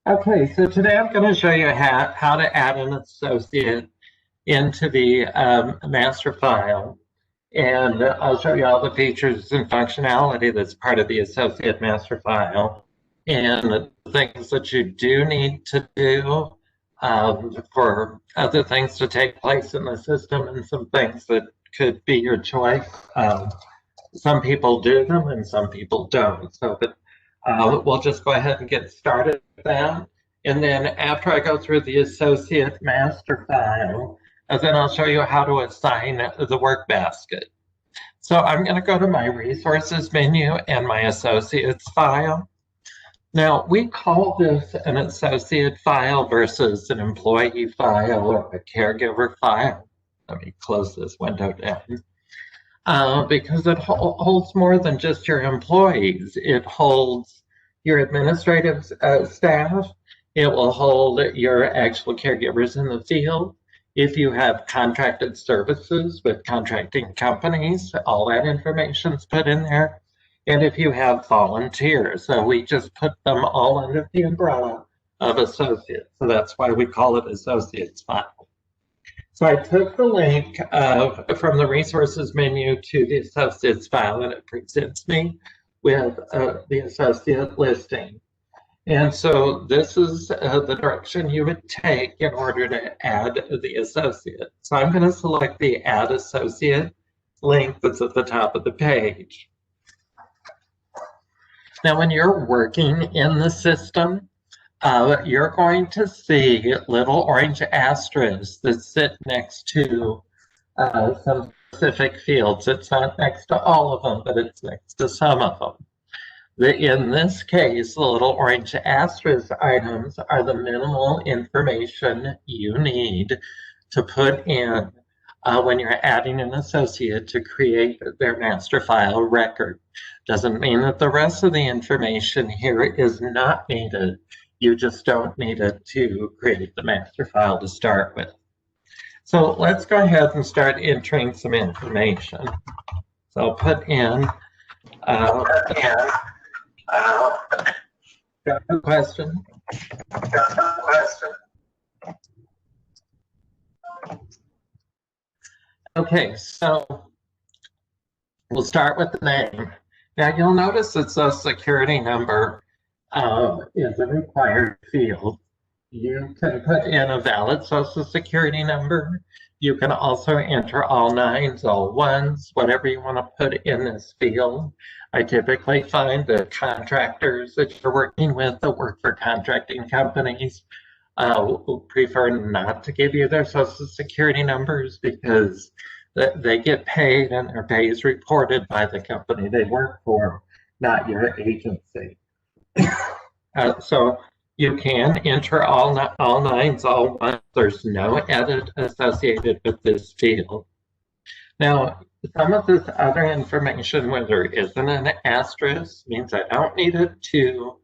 Okay, so today I'm going to show you how to add an associate into the master file. And I'll show you all the features and functionality that's part of the associate master file and the things that you do need to do for other things to take place in the system and some things that could be your choice. Some people do them and some people don't. But we'll just go ahead and get started with that. And then after I go through the associate master file, then I'll show you how to assign the work basket. So I'm going to go to my resources menu and my associates file. Now we call this an associate file versus an employee file or a caregiver file. Let me close this window down. Because it holds more than just your employees. It holds your administrative staff. It will hold your actual caregivers in the field. If you have contracted services with contracting companies, all that information is put in there. And if you have volunteers, so we just put them all under the umbrella of associates. So that's why we call it associates file. So I took the link from the resources menu to the associates file, and it presents me with the associate listing. And so this is the direction you would take in order to add the associate. So I'm going to select the Add Associate link that's at the top of the page. Now, when you're working in the system, you're going to see little orange asterisks that sit next to some specific fields. It's not next to all of them, but it's next to some of them. In this case, the little orange asterisk items are the minimal information you need to put in when you're adding an associate to create their master file record. Doesn't mean that the rest of the information here is not needed. You just don't need it to create the master file to start with. So let's go ahead and start entering some information. So I'll put in, got a question? Okay, so we'll start with the name. Now you'll notice that Social Security number is a required field. You can put in a valid Social Security number. You can also enter all nines, all ones, whatever you want to put in this field. I typically find that contractors that you're working with that work for contracting companies prefer not to give you their Social Security numbers because they get paid and their pay is reported by the company they work for, not your agency. So you can enter all nines, all ones. There's no edit associated with this field. Now, some of this other information, where there isn't an asterisk, means I don't need it to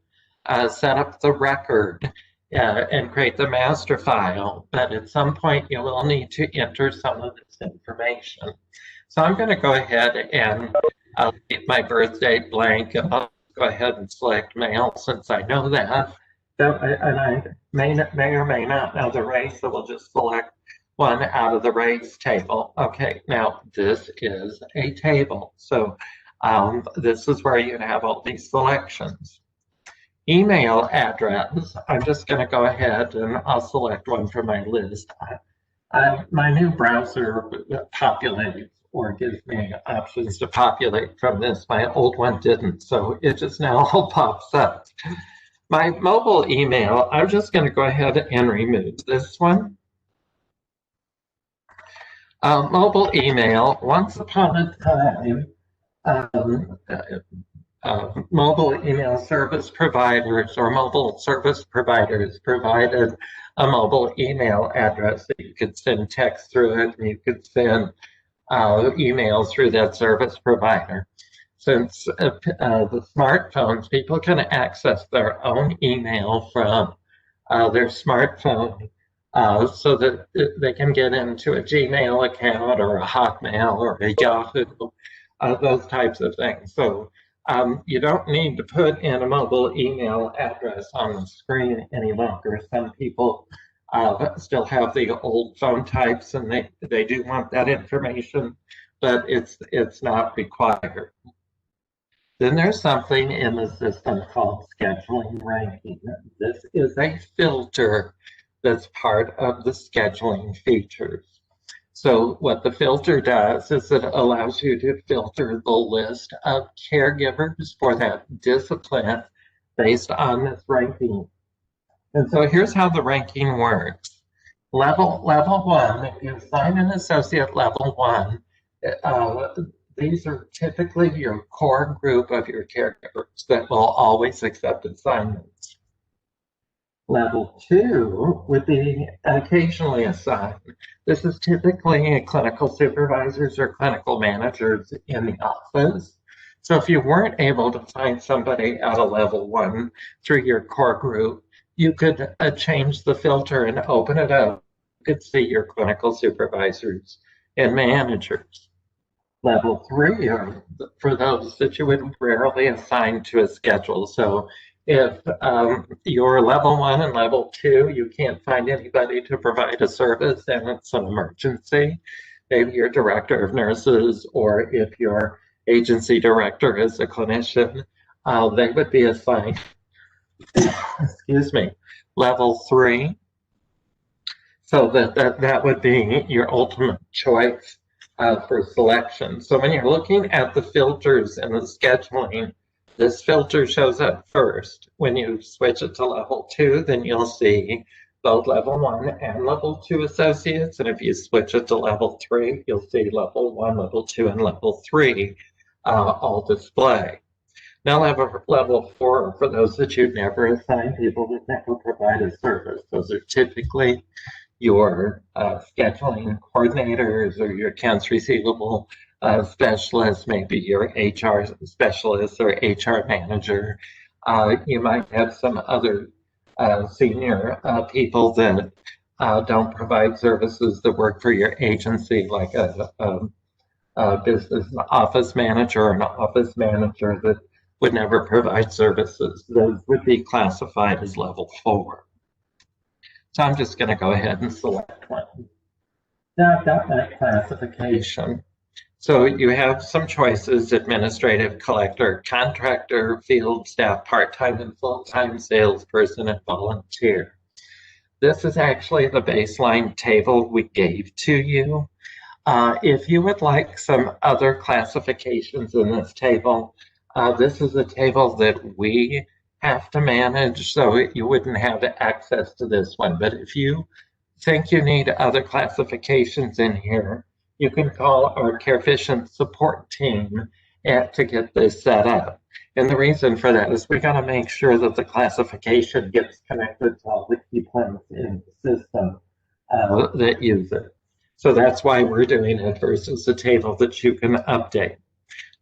set up the record and create the master file, but at some point you will need to enter some of this information. So I'm going to go ahead and I'll leave my birth date blank, and I'll go ahead and select male since I know that. And I may or may not know the race, so we'll just select one out of the race table. Okay, now this is a table. So this is where you have all these selections. Email address, I'm just going to go ahead and I'll select one from my list. My new browser populates or gives me options to populate from this. My old one didn't, so it just now all pops up. My mobile email, I'm just going to go ahead and remove this one. Mobile email, once upon a time, mobile email service providers or mobile service providers provided a mobile email address that you could send text through it, and you could send emails through that service provider. Since the smartphones, people can access their own email from their smartphone so that they can get into a Gmail account or a Hotmail or a Yahoo, those types of things. So You don't need to put in a mobile email address on the screen any longer. Some people still have the old phone types, and they do want that information, but it's not required. Then there's something in the system called scheduling ranking. This is a filter that's part of the scheduling features. So what the filter does is it allows you to filter the list of caregivers for that discipline based on this ranking. And so here's how the ranking works. Level one, if you assign an associate level one, these are typically your core group of your caregivers that will always accept assignments. Level two would be occasionally assigned. This is typically clinical supervisors or clinical managers in the office. So if you weren't able to find somebody at a level one through your core group, you could change the filter and open it up. You could see your clinical supervisors and managers. Level three are for those that you would rarely assign to a schedule. So if you're level one and level two, you can't find anybody to provide a service and it's an emergency, maybe your director of nurses, or if your agency director is a clinician, they would be assigned, excuse me, level three. So that would be your ultimate choice for selection. So when you're looking at the filters and the scheduling, this filter shows up first. When you switch it to level two, then you'll see both level one and level two associates. And if you switch it to level three, you'll see level one, level two, and level three all display. Now level four, for those that you'd never assign, people that never provide a service. Those are typically your scheduling coordinators or your accounts receivable specialist, maybe your HR specialist or HR manager. You might have some other senior people that don't provide services that work for your agency, like a business office manager or an office manager that would never provide services. Those would be classified as level four. So I'm just going to go ahead and select one. Now I've got my classification. So you have some choices: administrative, collector, contractor, field staff, part-time and full-time, salesperson, and volunteer. This is actually the baseline table we gave to you. If you would like some other classifications in this table, this is a table that we have to manage, so you wouldn't have access to this one. But if you think you need other classifications in here, you can call our CareFishing support team to get this set up. And the reason for that is we got to make sure that the classification gets connected to all the key plans in the system that use it. So that's why we're doing it versus a table that you can update.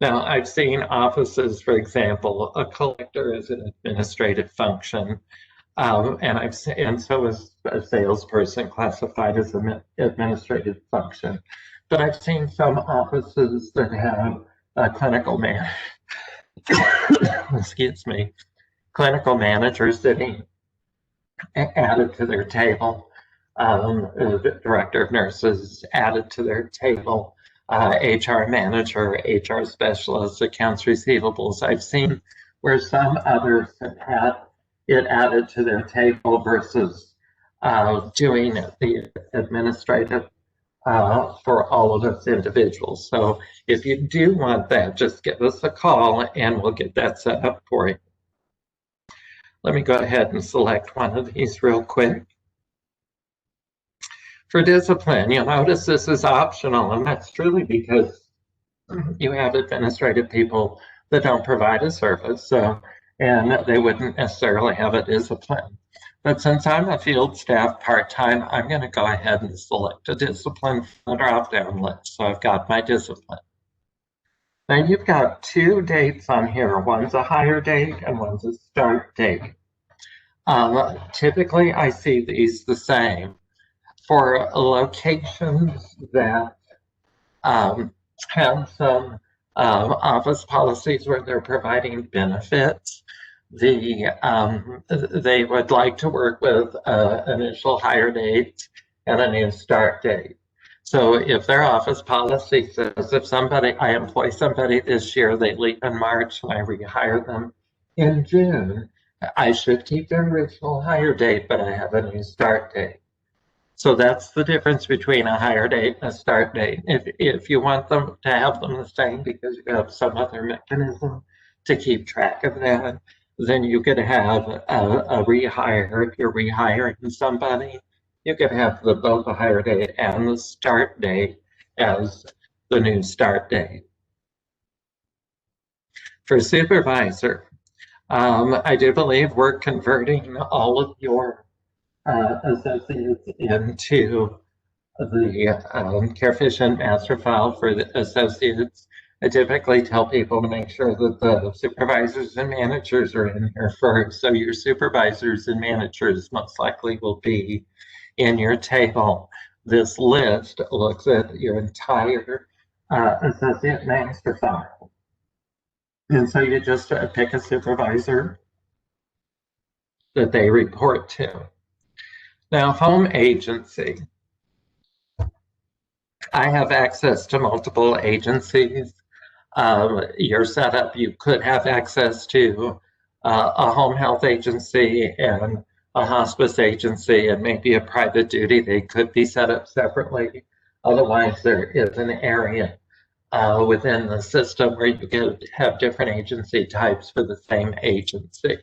Now, I've seen offices, for example, a collector is an administrative function, and so is a salesperson classified as an administrative function. But I've seen some offices that have a clinical excuse me, clinical manager sitting added to their table, the director of nurses added to their table, HR manager, HR specialist, accounts receivables. I've seen where some others have had it added to their table versus doing the administrative for all of those individuals. So if you do want that, just give us a call and we'll get that set up for you. Let me go ahead and select one of these real quick. For discipline, you'll notice this is optional, and that's truly because you have administrative people that don't provide a service, and they wouldn't necessarily have a discipline. But since I'm a field staff part-time, I'm going to go ahead and select a discipline from the drop-down list. So I've got my discipline. Now you've got two dates on here. One's a hire date and one's a start date. Typically, I see these the same. For locations that have some office policies where they're providing benefits. They would like to work with initial hire date and a new start date. So if their office policy says if I employ somebody this year, they leave in March and I rehire them in June, I should keep their original hire date, but I have a new start date. So that's the difference between a hire date and a start date. If you want them to have them the same because you have some other mechanism to keep track of that, then you could have a rehire. If you're rehiring somebody, you could have both the hire date and the start date as the new start date. For supervisor, I do believe we're converting all of your associates into the Careficient master file for the associates. I typically tell people to make sure that the supervisors and managers are in here first. So your supervisors and managers most likely will be in your table. This list looks at your entire associate master file. And so you just pick a supervisor that they report to. Now, home agency. I have access to multiple agencies. Your setup, you could have access to a home health agency and a hospice agency and maybe a private duty. They could be set up separately. Otherwise, there is an area within the system where you can have different agency types for the same agency.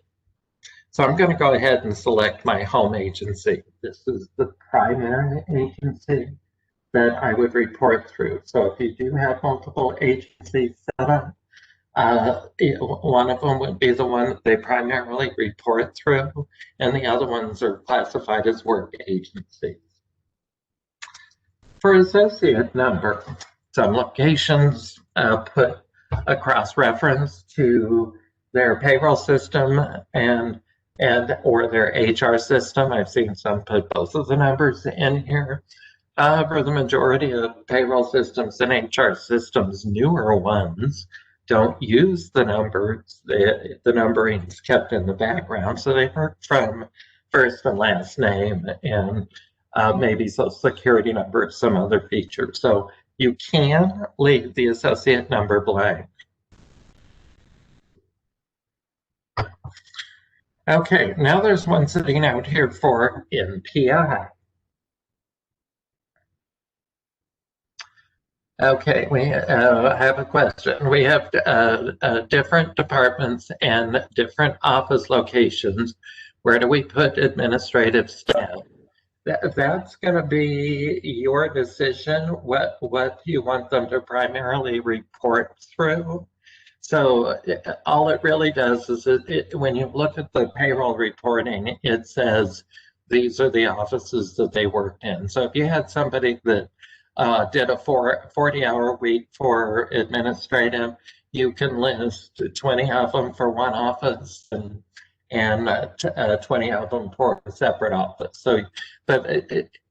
So I'm going to go ahead and select my home agency. This is the primary agency that I would report through. So if you do have multiple agencies set up, one of them would be the one that they primarily report through, and the other ones are classified as work agencies. For associate number, some locations put a cross-reference to their payroll system and or their HR system. I've seen some put both of the numbers in here. For the majority of payroll systems and HR systems, newer ones don't use the numbers. The numbering is kept in the background, so they work from first and last name and maybe social security number, some other feature. So you can leave the associate number blank. Okay, now there's one sitting out here for NPI. Okay, we have a question. We have different departments and different office locations. Where do we put administrative staff? That's going to be your decision, what you want them to primarily report through. So all it really does is when you look at the payroll reporting, it says these are the offices that they worked in. So if you had somebody that did a 40-hour week for administrative, you can list 20 of them for one office and 20 of them for a separate office. So, but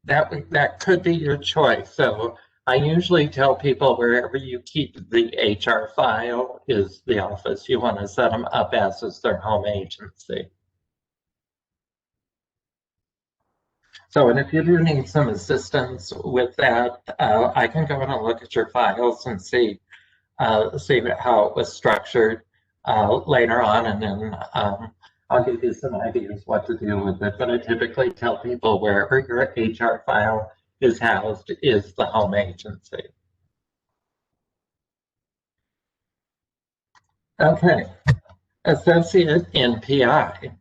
that could be your choice. So I usually tell people wherever you keep the HR file is the office you want to set them up as their home agency. So, and if you do need some assistance with that, I can go in and look at your files and see how it was structured later on, and then I'll give you some ideas what to do with it. But I typically tell people wherever your HR file is housed is the home agency. Okay, associate NPI.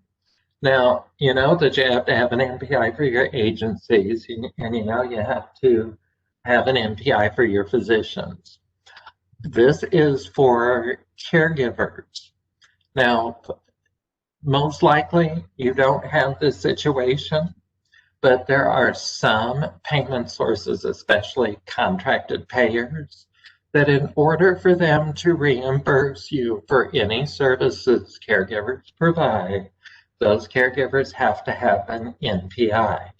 Now, you know that you have to have an NPI for your agencies, and you know you have to have an NPI for your physicians. This is for caregivers. Now, most likely you don't have this situation, but there are some payment sources, especially contracted payers, that in order for them to reimburse you for any services caregivers provide, those caregivers have to have an NPI.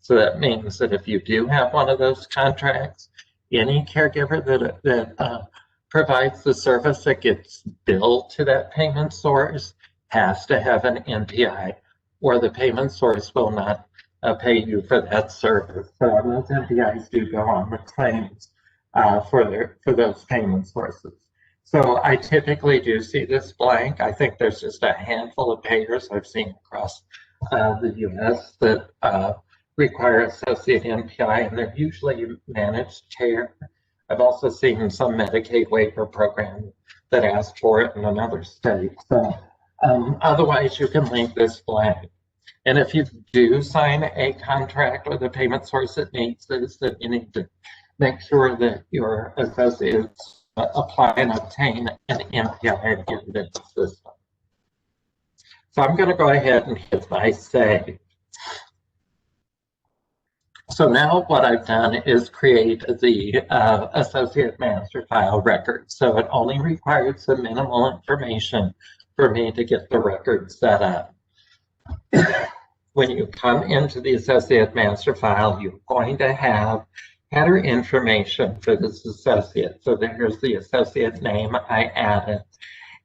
So that means that if you do have one of those contracts, any caregiver that provides the service that gets billed to that payment source has to have an NPI, or the payment source will not pay you for that service. So those NPIs do go on the claims for those payment sources. So I typically do see this blank. I think there's just a handful of payers I've seen across the US that require associate NPI, and they're usually managed care. I've also seen some Medicaid waiver program that ask for it in another state. So otherwise, you can leave this blank. And if you do sign a contract with a payment source that needs this, then you need to make sure that your associates apply and obtain an NPI into the system. So I'm going to go ahead and hit my save. So now what I've done is create the associate master file record. So it only requires some minimal information for me to get the record set up. When you come into the associate master file, you're going to have header information for this associate. So there's the associate name I added.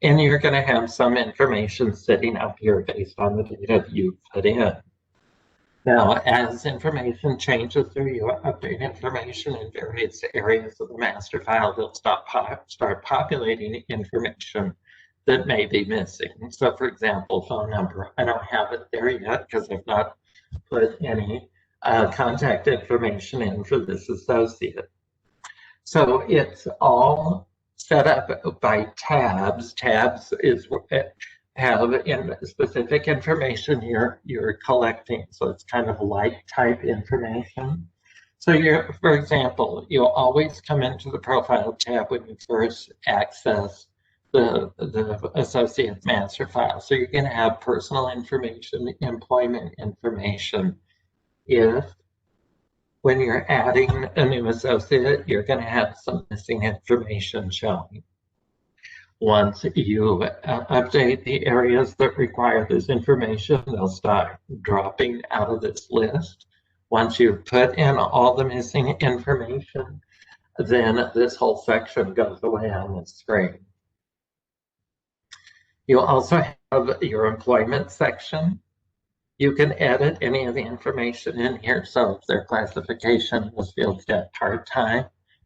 And you're going to have some information sitting up here based on the data you put in. Now, as information changes or you update information in various areas of the master file, they'll start populating information that may be missing. So for example, phone number, I don't have it there yet because I've not put any contact information in for this associate. So it's all set up by tabs. Tabs is have in specific information you're collecting. So it's kind of like type information. So for example, you'll always come into the profile tab when you first access the associate master file. So you're going to have personal information, employment information. If when you're adding a new associate, you're going to have some missing information showing. Once you update the areas that require this information, they'll start dropping out of this list. Once you've put in all the missing information, then this whole section goes away on the screen. You also have your employment section. You can edit any of the information in here. So if their classification was field's got part-time,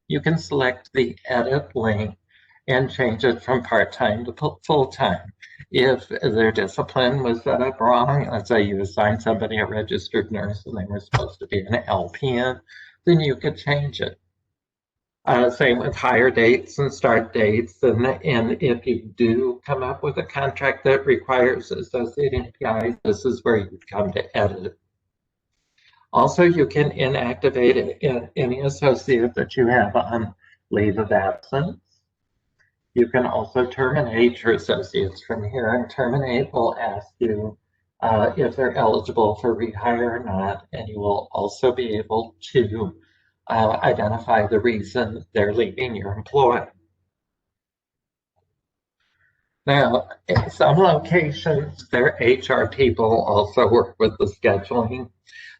you can select the edit link and change it from part-time to full-time. If their discipline was set up wrong, let's say you assigned somebody a registered nurse and they were supposed to be an LPN, then you could change it. Same with hire dates and start dates. And if you do come up with a contract that requires associate NPIs, this is where you'd come to edit. Also, you can inactivate any associate that you have on leave of absence. You can also terminate your associates from here, and terminate will ask you if they're eligible for rehire or not, and you will also be able to identify the reason they're leaving your employer. Now, in some locations, their HR people also work with the scheduling.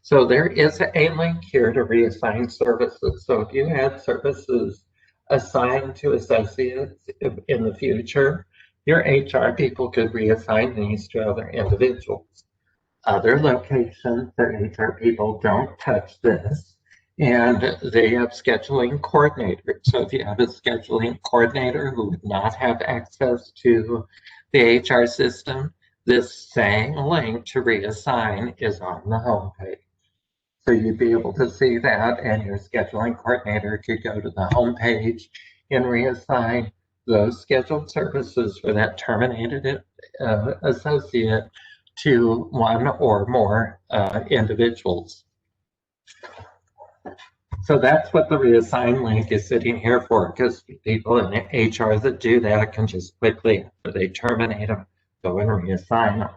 So there is a link here to reassign services. So if you had services assigned to associates in the future, your HR people could reassign these to other individuals. Other locations, their HR people don't touch this, and they have scheduling coordinators. So if you have a scheduling coordinator who would not have access to the HR system, this same link to reassign is on the homepage. So you'd be able to see that, and your scheduling coordinator could go to the homepage and reassign those scheduled services for that terminated associate to one or more individuals. So that's what the reassign link is sitting here for, because people in HR that do that can just quickly, after they terminate them, go and reassign them.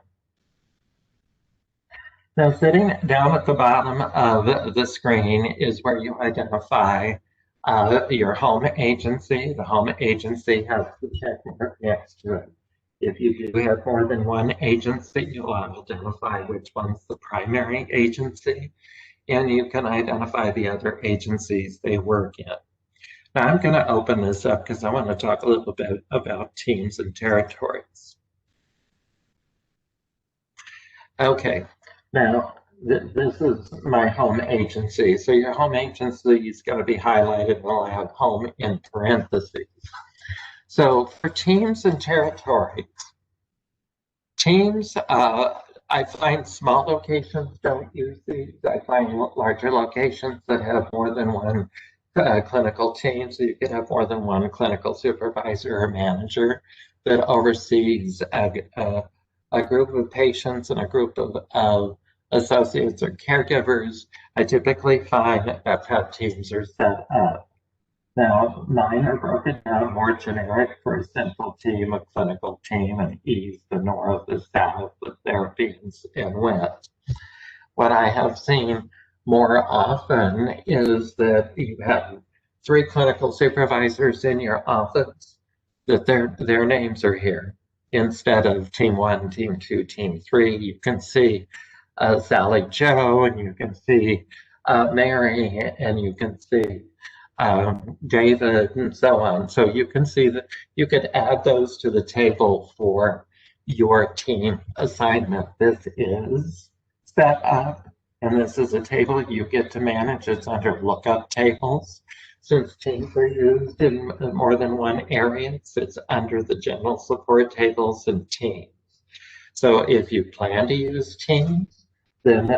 Now, sitting down at the bottom of the screen is where you identify your home agency. The home agency has the check mark next to it. If you do have more than one agency, you'll identify which one's the primary agency, and you can identify the other agencies they work in. Now I'm going to open this up because I want to talk a little bit about teams and territories. Okay, now this is my home agency. So your home agency is going to be highlighted and I'll have home in parentheses. So for teams and territories, teams, I find small locations don't use these. I find larger locations that have more than one clinical team, so you can have more than one clinical supervisor or manager that oversees a group of patients and a group of associates or caregivers. I typically find that's how teams are set up. Now, mine are broken down more generic for a central team, a clinical team, an east, the north, the south, the therapies, and west. What I have seen more often is that you have 3 clinical supervisors in your office, that their names are here. Instead of team 1, team 2, team 3, you can see Sally Joe, and you can see Mary, and you can see David, and so on. So you can see that you could add those to the table for your team assignment. This is set up, and this is a table you get to manage. It's under lookup tables. Since teams are used in more than one area, it sits under the general support tables and teams. So if you plan to use teams, then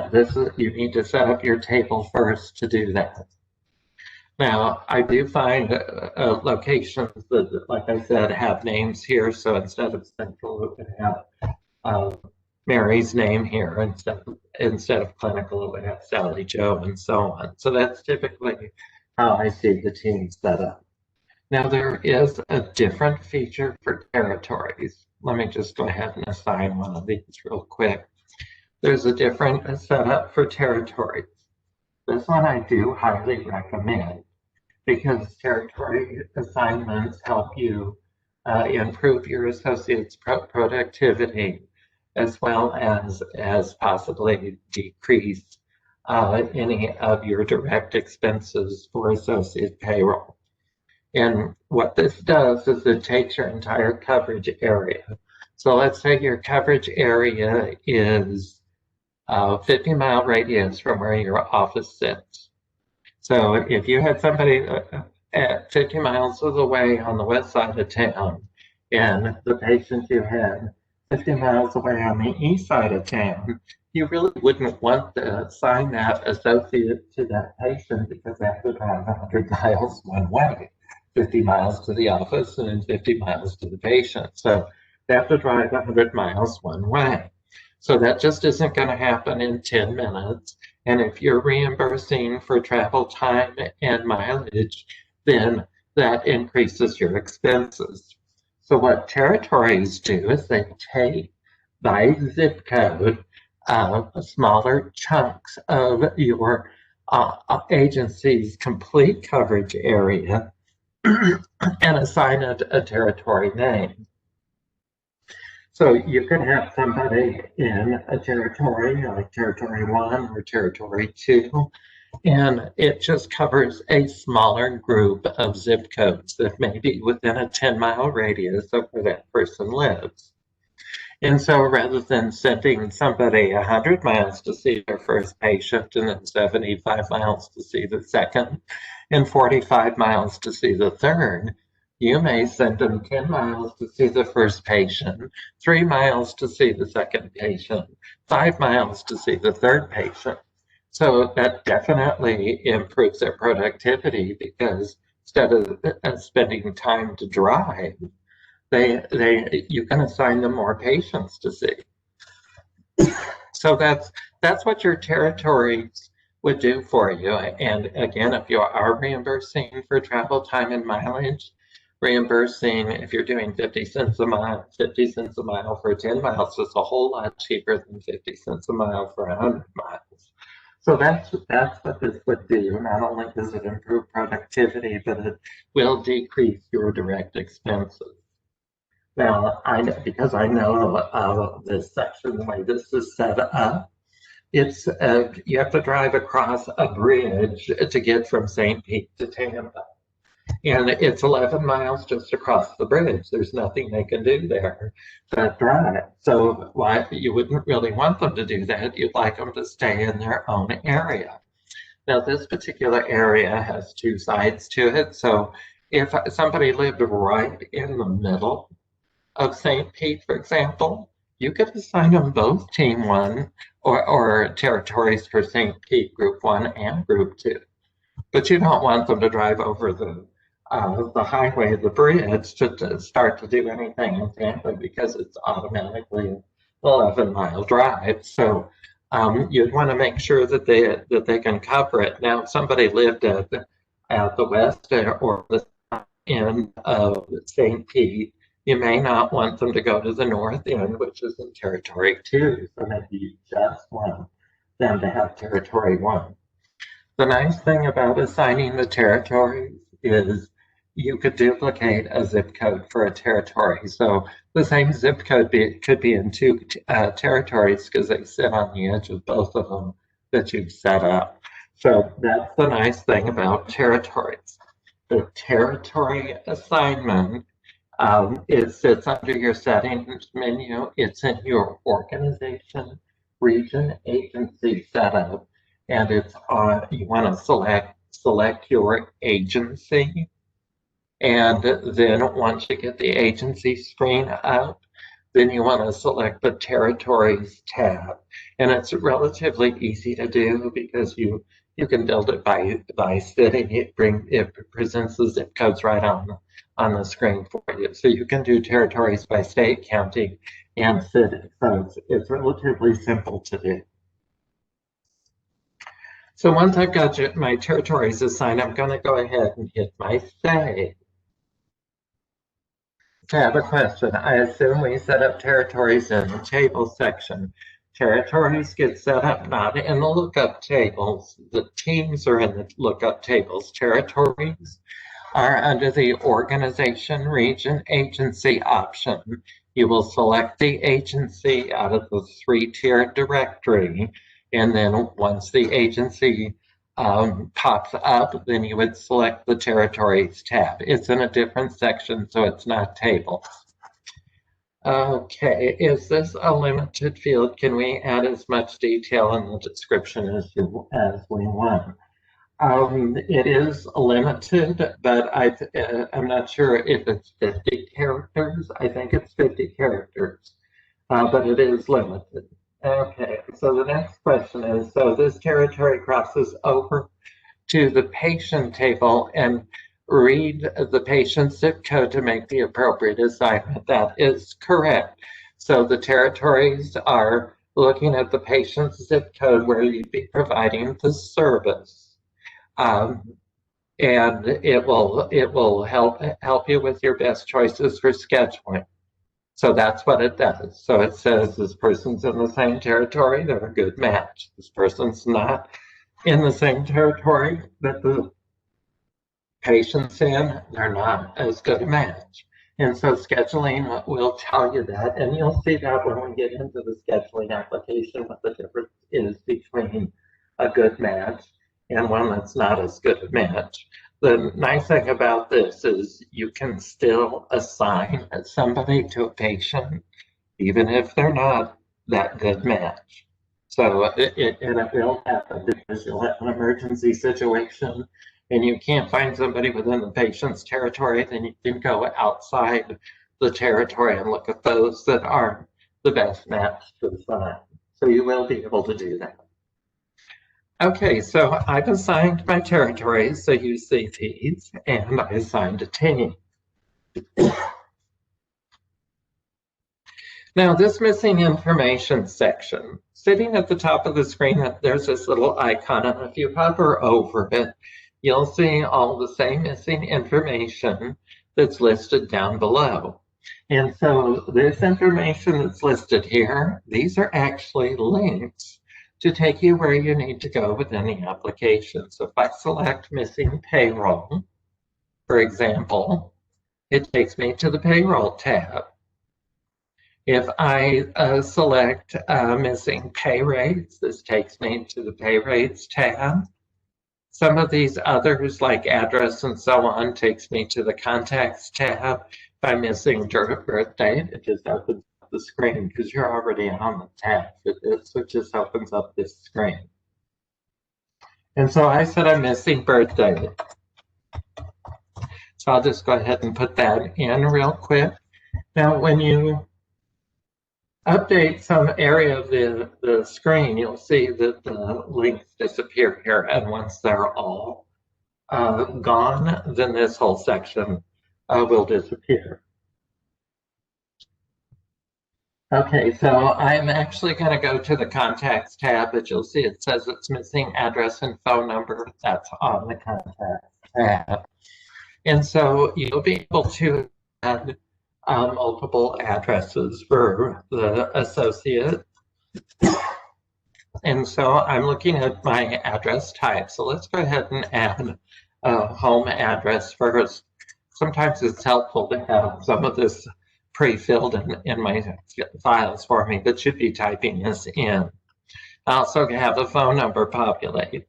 you need to set up your table first to do that. Now, I do find locations that, like I said, have names here. So instead of central, it would have Mary's name here. Instead of clinical, it would have Sally Joe, and so on. So that's typically how I see the team set up. Now, there is a different feature for territories. Let me just go ahead and assign one of these real quick. There's a different setup for territories. This one I do highly recommend because territory assignments help you improve your associates' productivity, as well as possibly decrease any of your direct expenses for associate payroll. And what this does is it takes your entire coverage area. So let's say your coverage area is 50-mile radius from where your office sits. So if you had somebody at 50 miles away on the west side of town, and the patient you had 50 miles away on the east side of town, you really wouldn't want to assign that associate to that patient because they have to drive 100 miles one way, 50 miles to the office and 50 miles to the patient. So they have to drive 100 miles one way. So that just isn't going to happen in 10 minutes. And if you're reimbursing for travel time and mileage, then that increases your expenses. So what territories do is they take by zip code smaller chunks of your agency's complete coverage area and assign it a territory name. So you could have somebody in a territory like Territory 1 or Territory 2, and it just covers a smaller group of zip codes that may be within a 10-mile radius of where that person lives. And so rather than sending somebody 100 miles to see their first patient and then 75 miles to see the second and 45 miles to see the third, you may send them 10 miles to see the first patient, 3 miles to see the second patient, 5 miles to see the third patient. So that definitely improves their productivity because instead of spending time to drive, you can assign them more patients to see. So that's what your territories would do for you. And again, if you are reimbursing for travel time and mileage, reimbursing, if you're doing 50 cents a mile, 50 cents a mile for 10 miles is a whole lot cheaper than 50 cents a mile for 100 miles. So that's what this would do. Not only does it improve productivity, but it will decrease your direct expenses. Now, because I know this section, the way this is set up, it's you have to drive across a bridge to get from St. Pete to Tampa. And it's 11 miles just across the bridge. There's nothing they can do there but drive. So why you wouldn't really want them to do that. You'd like them to stay in their own area. Now, this particular area has two sides to it. So if somebody lived right in the middle of St. Pete, for example, you could assign them both Team 1 or territories for St. Pete Group 1 and Group 2. But you don't want them to drive over the highway, the bridge, to start to do anything in Tampa because it's automatically an 11-mile drive. So you'd want to make sure that they can cover it. Now, if somebody lived at the west or the end of St. Pete, you may not want them to go to the north end, which is in Territory 2. So maybe you just want them to have Territory 1. The nice thing about assigning the territories is you could duplicate a zip code for a territory. So the same zip code could be in two territories because they sit on the edge of both of them that you've set up. So that's the nice thing about territories. The territory assignment, it sits under your settings menu. It's in your organization, region, agency setup. And it's on, you want to select your agency. And then once you get the agency screen up, then you want to select the territories tab. And it's relatively easy to do because you can build it by city. It presents the zip codes right on the screen for you. So you can do territories by state, county, and city. So it's relatively simple to do. So once I've got my territories assigned, I'm going to go ahead and hit my save. I have a question. I assume we set up territories in the table section. Territories get set up not in the lookup tables. The teams are in the lookup tables. Territories are under the organization, region, agency option. You will select the agency out of the 3-tiered directory. And then once the agency pops up, then you would select the territories tab. It's in a different section, so it's not tables. Okay, is this a limited field? Can we add as much detail in the description as we want? It is limited, but I'm not sure if it's 50 characters. I think it's 50 characters, but it is limited. Okay, so the next question is, so this territory crosses over to the patient table and read the patient's zip code to make the appropriate assignment. That is correct. So the territories are looking at the patient's zip code where you'd be providing the service. And it will help you with your best choices for scheduling. So that's what it does. So it says this person's in the same territory, they're a good match. This person's not in the same territory that the patient's in, they're not as good a match. And so scheduling will tell you that, and you'll see that when we get into the scheduling application, what the difference is between a good match and one that's not as good a match. The nice thing about this is you can still assign somebody to a patient, even if they're not that good match. So it will happen because you'll have an emergency situation and you can't find somebody within the patient's territory, then you can go outside the territory and look at those that aren't the best match to assign. So you will be able to do that. Okay, so I've assigned my territories, so you see these, and I assigned a team. Now, this missing information section, sitting at the top of the screen, there's this little icon, and if you hover over it, you'll see all the same missing information that's listed down below. And so this information that's listed here, these are actually links to take you where you need to go within the application. So if I select missing payroll, for example, it takes me to the Payroll tab. If I select missing pay rates, this takes me to the Pay Rates tab. Some of these others, like address and so on, takes me to the Contacts tab. If I'm missing birth date, it just opens up the screen because you're already on the tab. So it just opens up this screen. And so I said I'm missing birth date. So I'll just go ahead and put that in real quick. Now, when you update some area of the screen, you'll see that the links disappear here. And once they're all gone, then this whole section will disappear. Okay, so I'm actually going to go to the Contacts tab, but you'll see it says it's missing address and phone number. That's on the Contacts tab. And so you'll be able to add multiple addresses for the associate. And so I'm looking at my address type. So let's go ahead and add a home address first. Sometimes it's helpful to have some of this pre-filled in my files for me, but should be typing this in. I also have a phone number populate.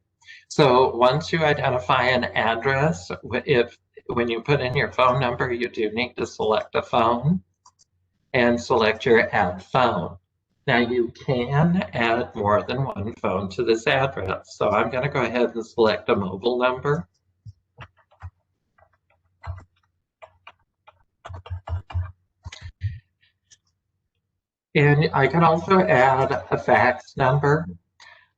So once you identify an address, when you put in your phone number, you do need to select a phone and select your add phone. Now you can add more than one phone to this address. So I'm going to go ahead and select a mobile number. And I can also add a fax number.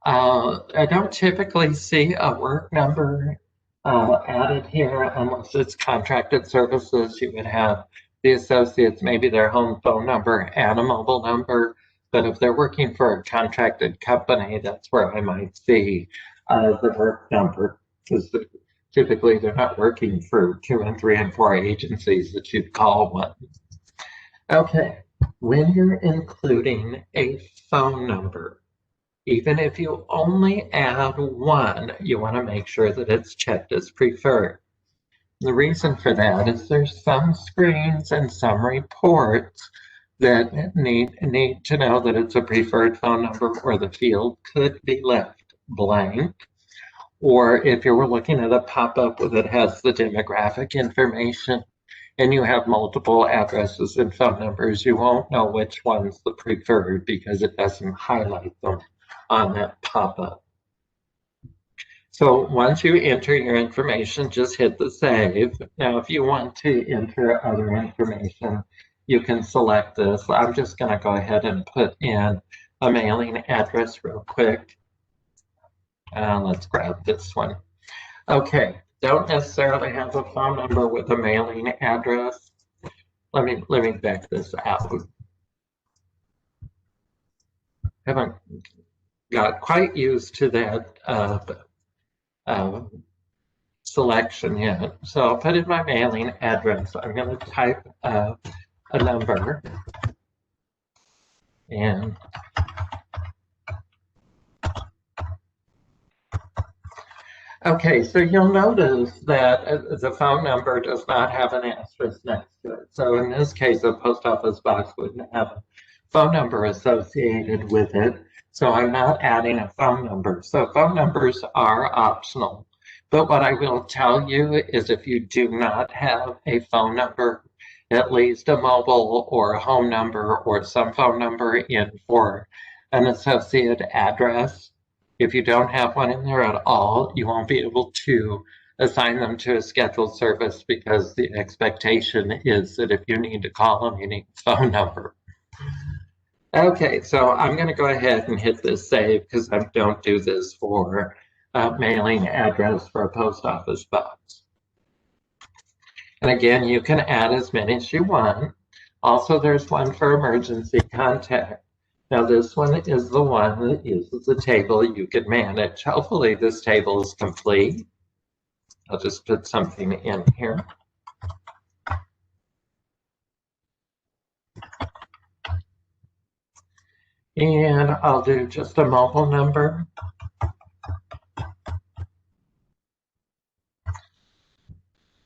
I don't typically see a work number added here unless it's contracted services. You would have the associates, maybe their home phone number and a mobile number. But if they're working for a contracted company, that's where I might see the work number, because typically they're not working for 2 and 3 and 4 agencies that you'd call one. Okay, when you're including a phone number, even if you only add one, you want to make sure that it's checked as preferred. The reason for that is there's some screens and some reports that need to know that it's a preferred phone number, or the field could be left blank. Or if you were looking at a pop-up that has the demographic information and you have multiple addresses and phone numbers, you won't know which one's the preferred because it doesn't highlight them on that pop-up. So once you enter your information, just hit the save. Now, if you want to enter other information, you can select this. I'm just going to go ahead and put in a mailing address real quick. Let's grab this one. Okay, don't necessarily have a phone number with a mailing address. Let me back this out. Haven't got quite used to that selection yet. So I'll put in my mailing address. I'm going to type a number, and okay, so you'll notice that the phone number does not have an asterisk next to it. So in this case, a post office box wouldn't have a phone number associated with it. So I'm not adding a phone number. So phone numbers are optional. But what I will tell you is if you do not have a phone number, at least a mobile or a home number or some phone number in for an associate address, if you don't have one in there at all, you won't be able to assign them to a scheduled service, because the expectation is that if you need to call them, you need a phone number. Okay, so I'm going to go ahead and hit this save because I don't do this for mailing address for a post office box. And again, you can add as many as you want. Also, there's one for emergency contact. Now, this one is the one that uses the table you can manage. Hopefully, this table is complete. I'll just put something in here. And I'll do just a mobile number.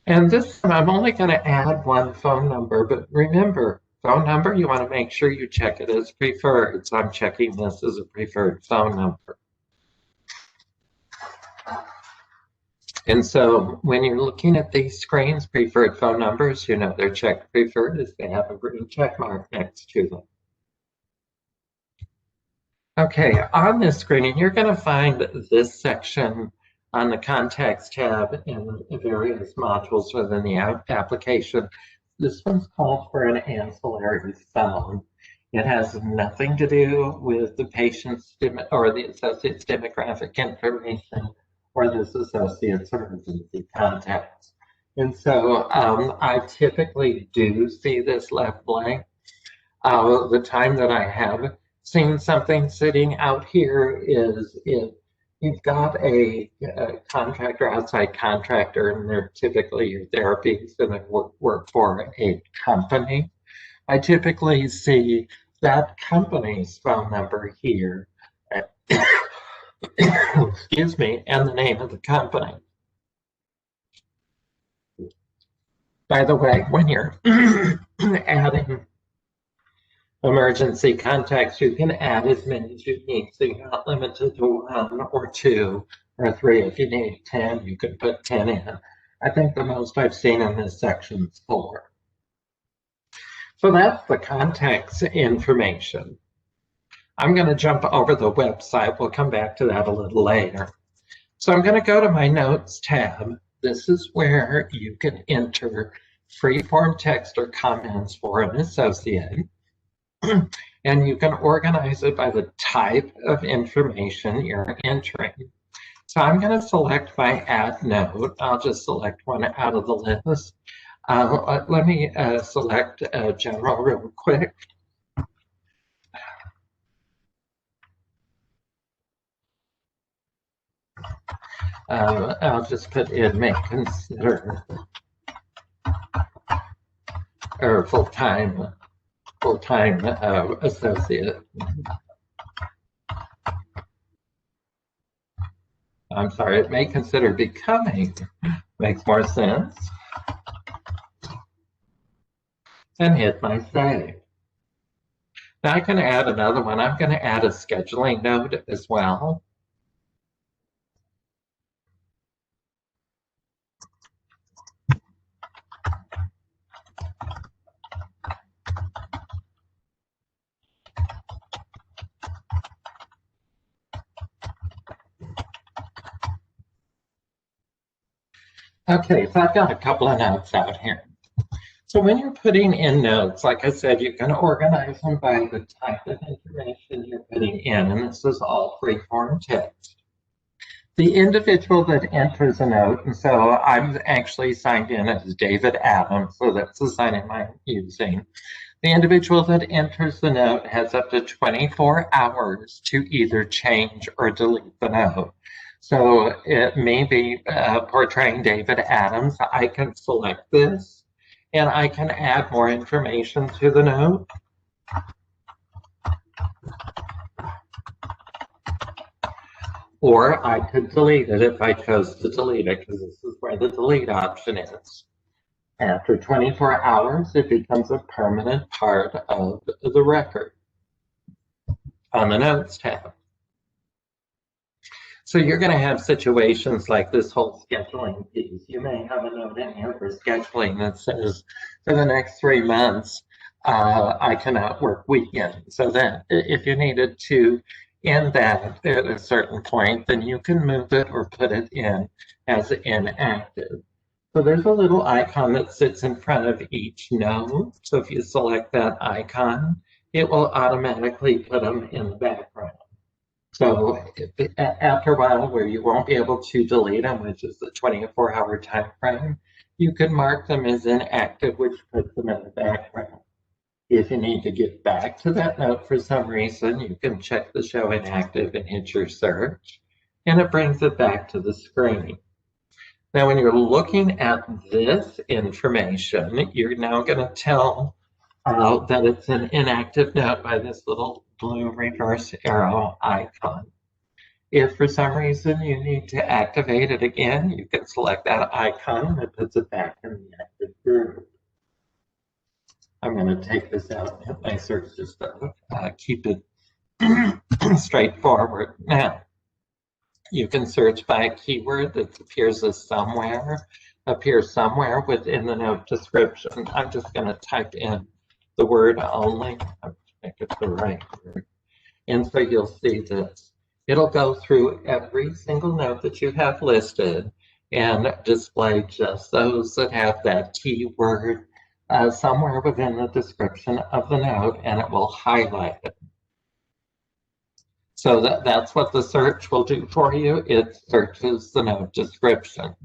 And this time, I'm only going to add one phone number, but remember, phone number, you want to make sure you check it as preferred. So I'm checking this as a preferred phone number. And so when you're looking at these screens, preferred phone numbers, you know they're checked preferred if they have a green check mark next to them. Okay, on this screen, and you're going to find this section on the Contacts tab in the various modules within the application. This one's called for an ancillary phone. It has nothing to do with the patient's or the associate's demographic information or this associate's emergency contacts. And so I typically do see this left blank. The time that I have seen something sitting out here is if you've got a contractor, outside contractor, and they're typically your therapies and they work for a company. I typically see that company's phone number here, excuse me, and the name of the company. By the way, when you're adding emergency contacts, you can add as many as you need, so you're not limited to 1 or 2 or 3. If you need 10, you can put 10 in. I think the most I've seen in this section is 4. So that's the contacts information. I'm going to jump over the website. We'll come back to that a little later. So I'm going to go to my Notes tab. This is where you can enter free-form text or comments for an associate. And you can organize it by the type of information you're entering. So I'm going to select my add note. I'll just select one out of the list. Let me select general real quick. I'll just put in may consider or full-time associate. I'm sorry, it may consider becoming, makes more sense. And hit my save. Now I can add another one. I'm going to add a scheduling note as well. Okay, so I've got a couple of notes out here. So when you're putting in notes, like I said, you can organize them by the type of information you're putting in, and this is all free-form text. The individual that enters a note, and so I'm actually signed in as David Adams, so that's the sign-in I'm using. The individual that enters the note has up to 24 hours to either change or delete the note. So it may be portraying David Adams. I can select this and I can add more information to the note. Or I could delete it if I chose to delete it, because this is where the delete option is. After 24 hours, it becomes a permanent part of the record on the Notes tab. So you're going to have situations like this whole scheduling piece. You may have a note in here for scheduling that says, for the next 3 months, I cannot work weekends. So that if you needed to end that at a certain point, then you can move it or put it in as inactive. So there's a little icon that sits in front of each note. So if you select that icon, it will automatically put them in the background. So after a while where you won't be able to delete them, which is the 24-hour time frame, you can mark them as inactive, which puts them in the background. If you need to get back to that note for some reason, you can check the show inactive and hit your search, and it brings it back to the screen. Now, when you're looking at this information, you're now going to tell that it's an inactive note by this little blue reverse arrow icon. If for some reason you need to activate it again, you can select that icon and it puts it back in the active group. I'm going to take this out and hit my search just to keep it straightforward. Now, you can search by a keyword that appears somewhere within the note description. I'm just going to type in the word only. I'll make it the right word. And so you'll see this. It'll go through every single note that you have listed and display just those that have that keyword somewhere within the description of the note, and it will highlight it. So that's what the search will do for you. It searches the note description.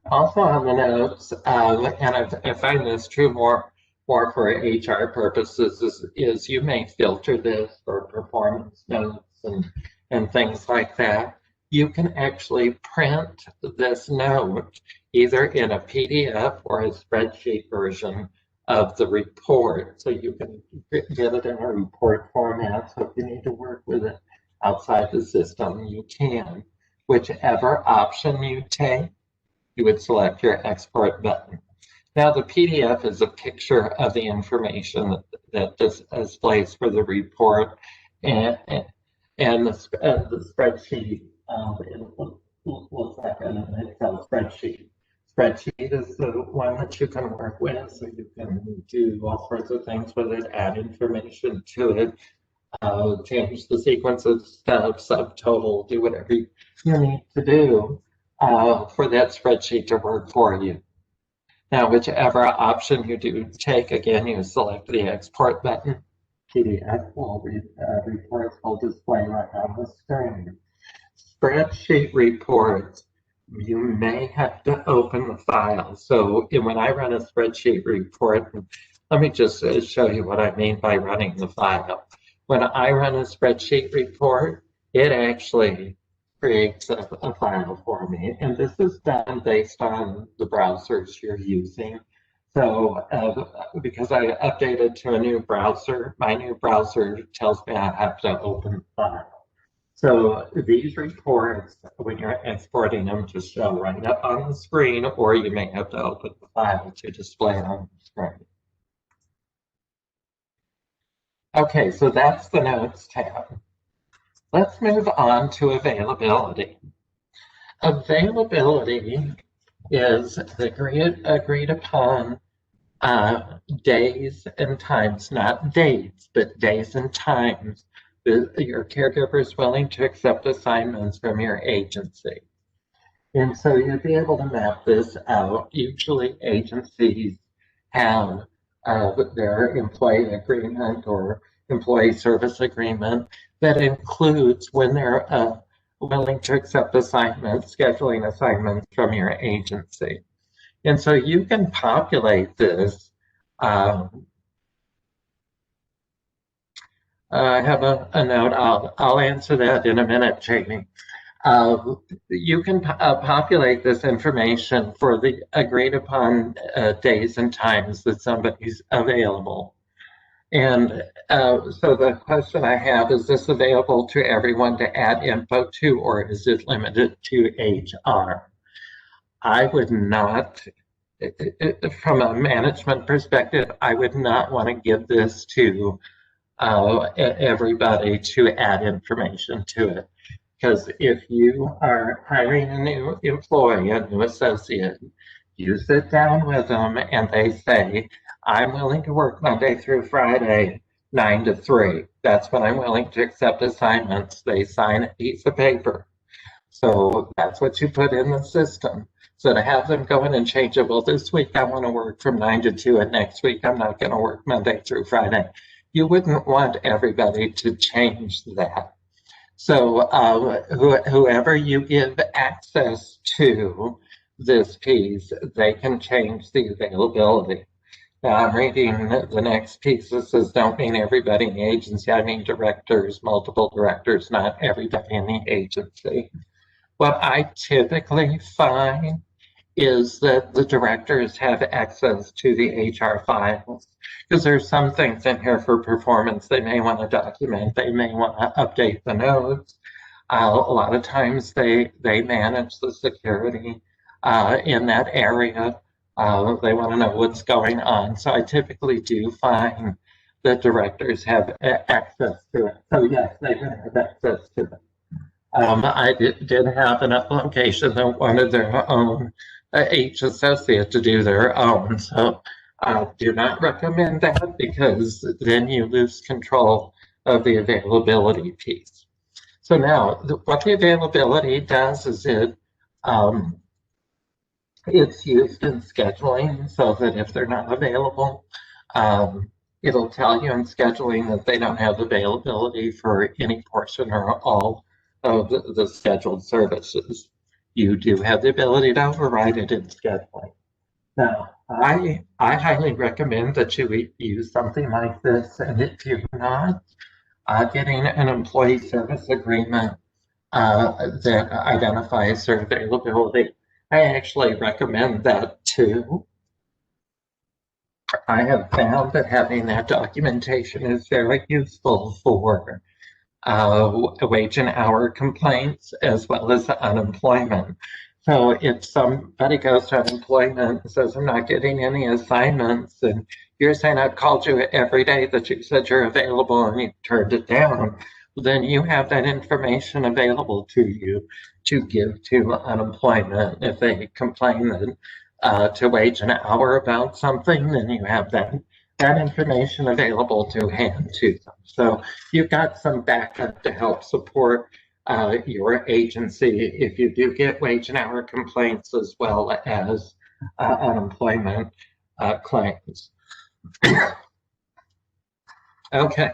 Also on the notes, and I find this true more for HR purposes, is you may filter this for performance notes and things like that. You can actually print this note either in a PDF or a spreadsheet version of the report. So you can get it in a report format. So if you need to work with it outside the system, you can. Whichever option you take, you would select your export button. Now the PDF is a picture of the information that displays for the report, and the spreadsheet looks like an Excel spreadsheet. Spreadsheet is the one that you can work with, so you can do all sorts of things with it, add information to it, change the sequence of steps, subtotal, do whatever you need to do for that spreadsheet to work for you. Now, whichever option you do take, again, you select the export button. PDF reports will display right on the screen. Spreadsheet reports, you may have to open the file. So when I run a spreadsheet report, let me just show you what I mean by running the file. When I run a spreadsheet report, it actually creates a file for me. And this is done based on the browsers you're using. So because I updated to a new browser, my new browser tells me I have to open the file. So these reports, when you're exporting them, just show right up on the screen, or you may have to open the file to display it on the screen. Okay, so that's the Notes tab. Let's move on to availability. Availability is the agreed upon days and times, not dates, but days and times your caregiver is willing to accept assignments from your agency. And so you'll be able to map this out. Usually agencies have their employee agreement or employee service agreement that includes when they're willing to accept assignments, scheduling assignments from your agency. And so you can populate this. I have a note. I'll answer that in a minute, Jamie. You can populate this information for the agreed upon days and times that somebody's available. And so the question I have, is this available to everyone to add info to, or is it limited to HR? I would not, from a management perspective, I would not want to give this to everybody to add information to it. Because if you are hiring a new employee, a new associate, you sit down with them and they say, I'm willing to work Monday through Friday, 9 to 3. That's when I'm willing to accept assignments. They sign a piece of paper. So that's what you put in the system. So to have them go in and change it, well, this week I want to work from 9 to 2, and next week I'm not going to work Monday through Friday. You wouldn't want everybody to change that. So whoever you give access to this piece, they can change the availability. Now I'm reading the next piece. This says, don't mean everybody in the agency. I mean directors, multiple directors, not everybody in the agency. What I typically find is that the directors have access to the HR files, because there's some things in here for performance they may want to document, they may want to update the notes. A lot of times they manage the security in that area. They want to know what's going on. So I typically do find that directors have access to it. So yes, they would have access to it. I did have an location that wanted their own each associate to do their own. So I do not recommend that because then you lose control of the availability piece. So now what the availability does is it's used in scheduling so that if they're not available, it'll tell you in scheduling that they don't have availability for any portion or all of the scheduled services. You do have the ability to override it in scheduling. Now, I highly recommend that you use something like this, and if you're not getting an employee service agreement that identifies their availability, I actually recommend that too. I have found that having that documentation is very useful for wage and hour complaints as well as unemployment. So if somebody goes to unemployment and says, I'm not getting any assignments, and you're saying I've called you every day that you said you're available and you turned it down, then you have that information available to you to give to unemployment. If they complain to wage and hour about something, then you have that information available to hand to them. So you've got some backup to help support your agency if you do get wage and hour complaints as well as unemployment claims. Okay,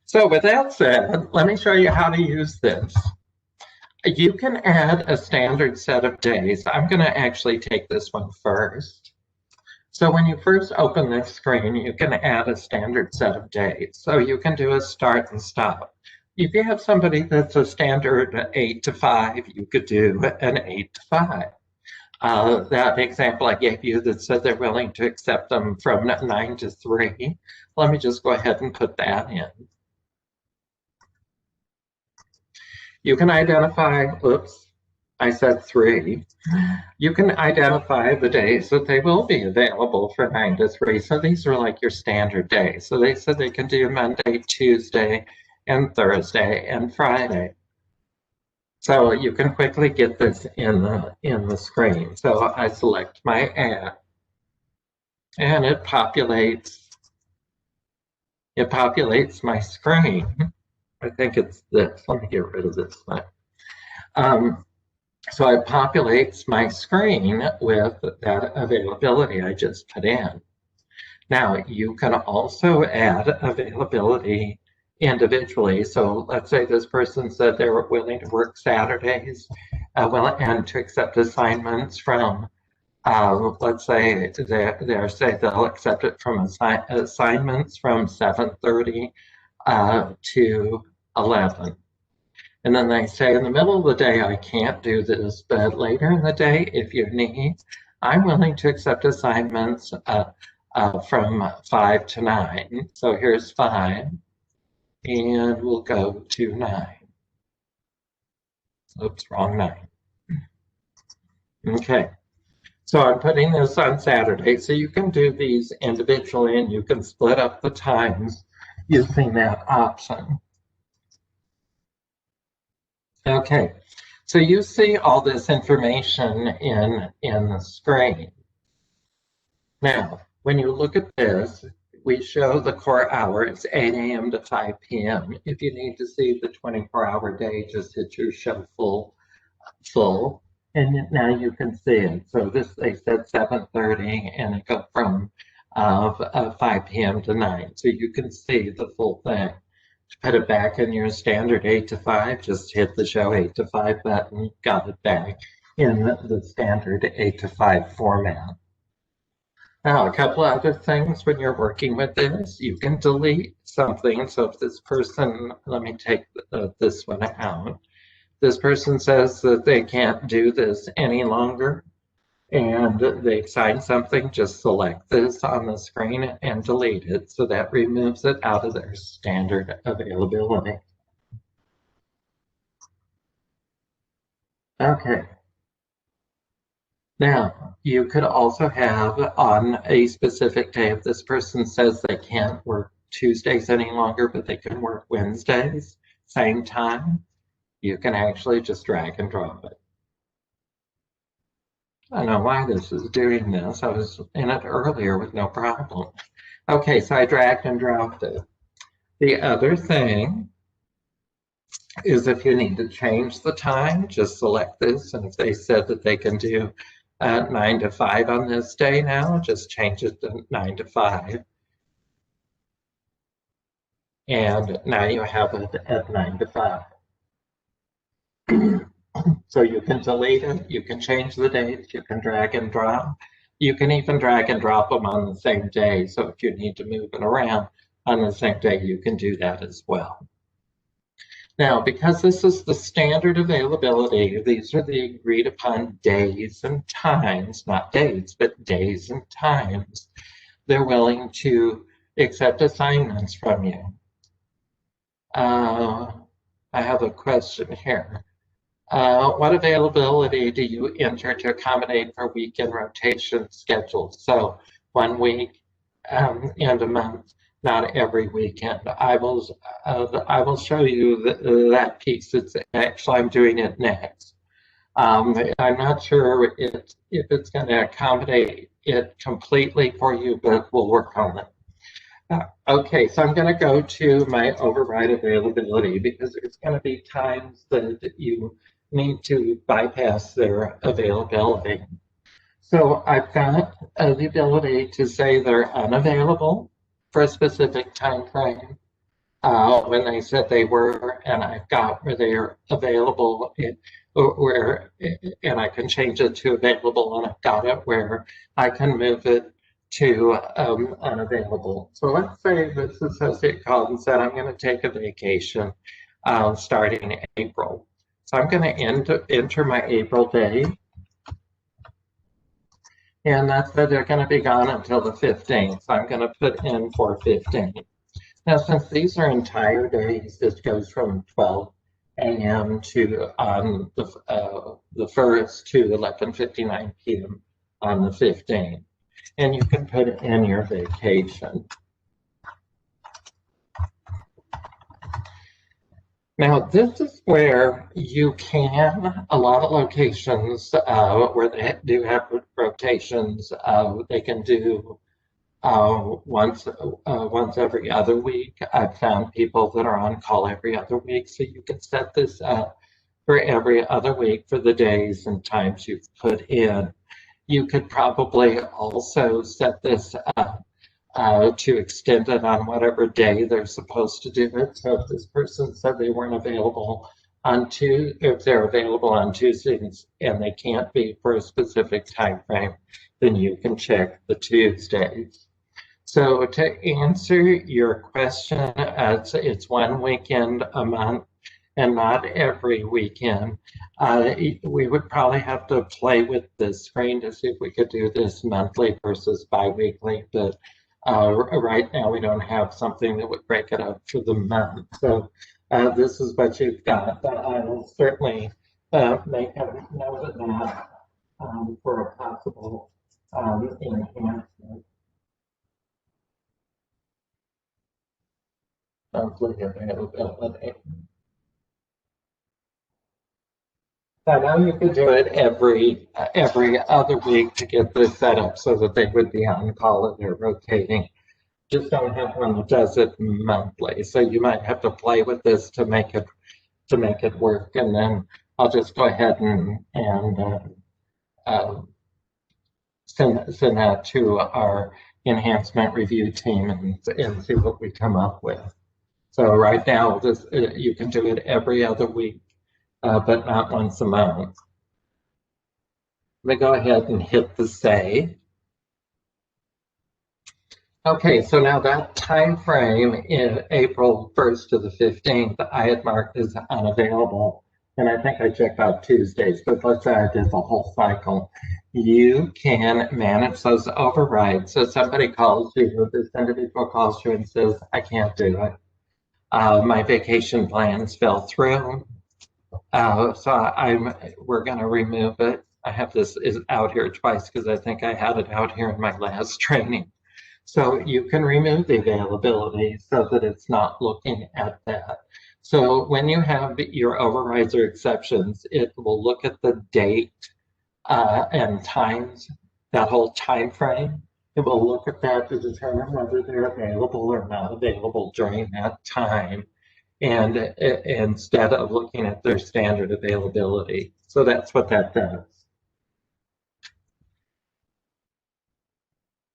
so with that said, let me show you how to use this. You can add a standard set of days. I'm going to actually take this one first. So when you first open this screen, you can add a standard set of days. So you can do a start and stop. If you have somebody that's a standard 8 to 5, you could do an 8 to 5. That example I gave you that said they're willing to accept them from 9 to 3, let me just go ahead and put that in. You can identify, oops, I said 3. You can identify the days that they will be available for 9 to 3. So these are like your standard days. So they said they can do Monday, Tuesday, and Thursday, and Friday. So you can quickly get this in the screen. So I select my ad, and it populates my screen. I think it's this. Let me get rid of this one. So it populates my screen with that availability I just put in. Now, you can also add availability individually. So let's say this person said they were willing to work Saturdays and to accept assignments from, let's say they'll accept it from assignments from 7:30 to 11. And then they say in the middle of the day, I can't do this, but later in the day, if you need, I'm willing to accept assignments from 5 to 9. So here's 5, and we'll go to 9. Oops, wrong 9. Okay, so I'm putting this on Saturday. So you can do these individually, and you can split up the times using that option. Okay, so you see all this information in the screen. Now, when you look at this, we show the core hours, 8 a.m. to 5 p.m. If you need to see the 24-hour day, just hit your show full, and now you can see it. So this, they said 7:30, and it goes from 5 p.m. to 9. So you can see the full thing. To put it back in your standard 8 to 5, just hit the show 8 to 5 button, got it back in the standard 8 to 5 format. Now, a couple other things when you're working with this, you can delete something. So if this person, let me take this one out. This person says that they can't do this any longer, and they sign something, just select this on the screen and delete it. So that removes it out of their standard availability. Okay. Now, you could also have on a specific day, if this person says they can't work Tuesdays any longer, but they can work Wednesdays, same time, you can actually just drag and drop it. I don't know why this is doing this. I was in it earlier with no problem. Okay, so I dragged and dropped it. The other thing is if you need to change the time, just select this. And if they said that they can do 9 to 5 on this day now, just change it to 9 to 5. And now you have it at 9 to 5. So you can delete it, you can change the dates, you can drag and drop. You can even drag and drop them on the same day. So if you need to move it around on the same day, you can do that as well. Now, because this is the standard availability, these are the agreed upon days and times, not dates, but days and times. They're willing to accept assignments from you. I have a question here. What availability do you enter to accommodate for weekend rotation schedules? So 1 week and a month, not every weekend. I will show you that piece. It's actually, I'm doing it next. I'm not sure if it's going to accommodate it completely for you, but we'll work on it. Okay, so I'm going to go to my override availability because there's going to be times that you need to bypass their availability. So I've got the ability to say they're unavailable for a specific time frame when they said they were, and I've got where they're available, and I can change it to available, and I've got it where I can move it to unavailable. So let's say this associate called and said, I'm going to take a vacation starting in April. So I'm going to enter my April day. And that's that they're going to be gone until the 15th. So I'm going to put in for 15. Now, since these are entire days, this goes from 12 a.m. to the 1st to 11:59 p.m. on the 15th. And you can put it in your vacation. Now, this is where you can, a lot of locations where they do have rotations, they can do once every other week. I've found people that are on call every other week, so you can set this up for every other week for the days and times you've put in. You could probably also set this up to extend it on whatever day they're supposed to do it. So if this person said they weren't available on if they're available on Tuesdays and they can't be for a specific time frame, then you can check the Tuesdays. So to answer your question, it's 1 weekend a month and not every weekend. We would probably have to play with this screen to see if we could do this monthly versus bi-weekly, but right now we don't have something that would break it up for the month. So this is what you've got, but I will certainly make a note of that for a possible enhancement. Monthly availability. I know you could do it every other week to get this set up so that they would be on call and they're rotating. Just don't have one that does it monthly. So you might have to play with this to make it work. And then I'll just go ahead and send that to our enhancement review team and see what we come up with. So right now, you can do it every other week. But not once a month. Let me go ahead and hit the save. Okay, so now that time frame in April 1st to the 15th, I had marked as unavailable. And I think I checked out Tuesdays, but let's say I did the whole cycle. You can manage those overrides. So somebody calls you, this individual calls you and says, I can't do it. My vacation plans fell through. So we're going to remove it. I have this out here twice because I think I had it out here in my last training. So you can remove the availability so that it's not looking at that. So when you have your overrides or exceptions, it will look at the date and times, that whole time frame. It will look at that to determine whether they're available or not available during that time, and instead of looking at their standard availability. So that's what that does.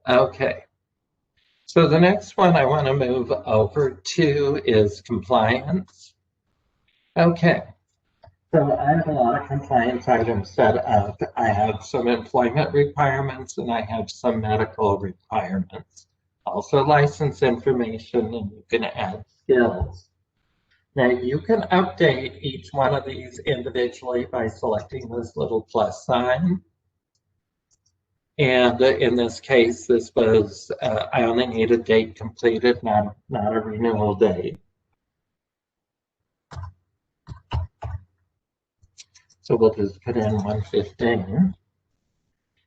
Okay. So the next one I want to move over to is compliance. Okay. So I have a lot of compliance items set up. I have some employment requirements and I have some medical requirements. Also license information, and you can add skills. Now you can update each one of these individually by selecting this little plus sign. And in this case, this was, I only need a date completed, not a renewal date. So we'll just put in 115.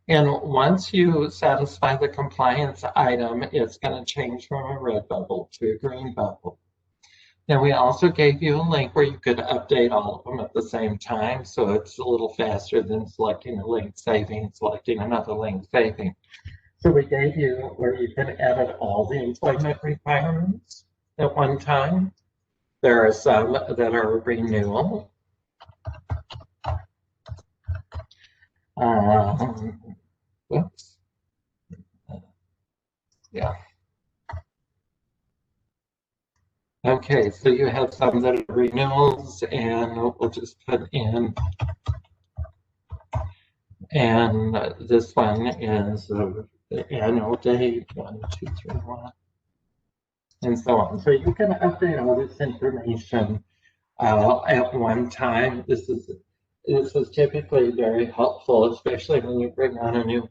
And once you satisfy the compliance item, it's going to change from a red bubble to a green bubble. Now we also gave you a link where you could update all of them at the same time, so it's a little faster than selecting a link, saving, selecting another link, saving. So we gave you where you can edit all the employment requirements at one time. There are some that are renewal. Whoops. Yeah. Okay, so you have some that are renewals, and we'll just put in, and this one is the annual date, 1, 2, 3, 1, and so on. So you can update all this information at one time. This is typically very helpful, especially when you bring on a new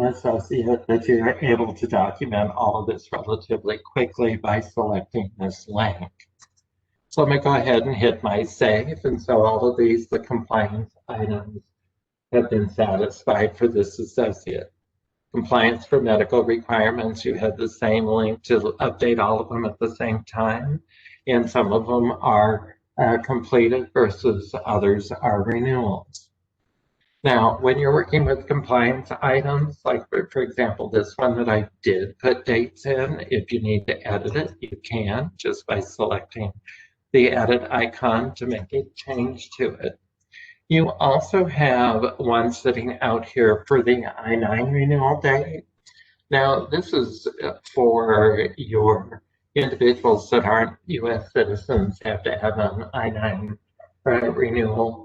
associate, that you're able to document all of this relatively quickly by selecting this link. So let me go ahead and hit my save, and so all of these, the compliance items, have been satisfied for this associate. Compliance for medical requirements, you had the same link to update all of them at the same time, and some of them are completed versus others are renewals. Now, when you're working with compliance items, like for example, this one that I did put dates in, if you need to edit it, you can just by selecting the edit icon to make a change to it. You also have one sitting out here for the I-9 renewal date. Now, this is for your individuals that aren't U.S. citizens, have to have an I-9 renewal.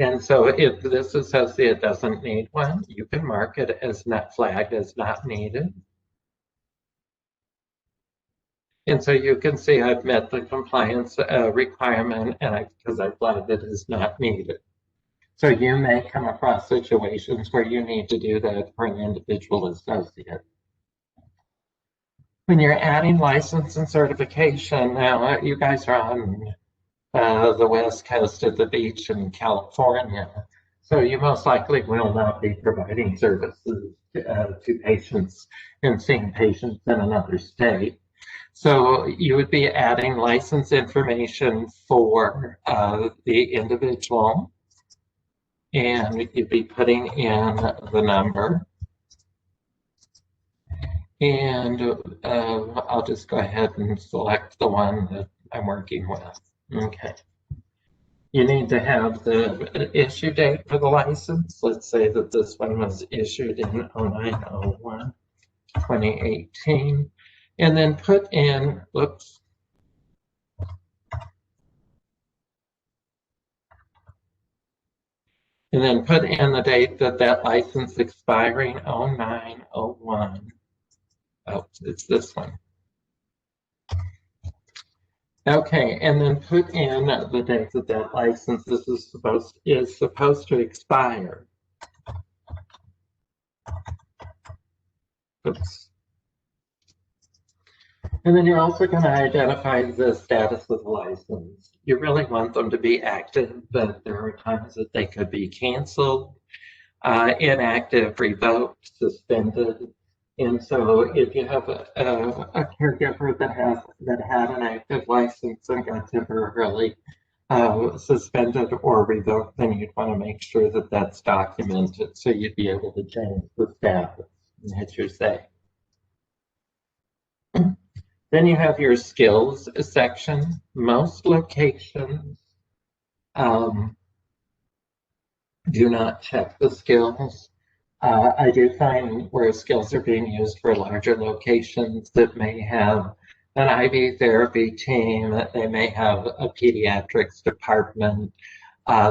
And so if this associate doesn't need one, you can mark it as not flagged as not needed. And so you can see I've met the compliance requirement, and because I flagged it as not needed. So you may come across situations where you need to do that for an individual associate. When you're adding license and certification, now you guys are on the West Coast at the beach in California, so you most likely will not be providing services to patients and seeing patients in another state. So you would be adding license information for the individual, and you'd be putting in the number. And I'll just go ahead and select the one that I'm working with. Okay. You need to have the issue date for the license. Let's say that this one was issued in 09/01, 2018. And then put in, whoops. And then put in the date that that license expiring 09/01. Oh, it's this one. Okay, and then put in the date that that license is supposed to expire. Oops. And then you're also going to identify the status of the license. You really want them to be active, but there are times that they could be canceled, inactive, revoked, suspended. And so if you have a caregiver that had an active license and got temporarily suspended or revoked, then you'd want to make sure that that's documented so you'd be able to change the status and hit your save. Then you have your skills section. Most locations do not check the skills. I do find where skills are being used for larger locations that may have an IV therapy team, they may have a pediatrics department,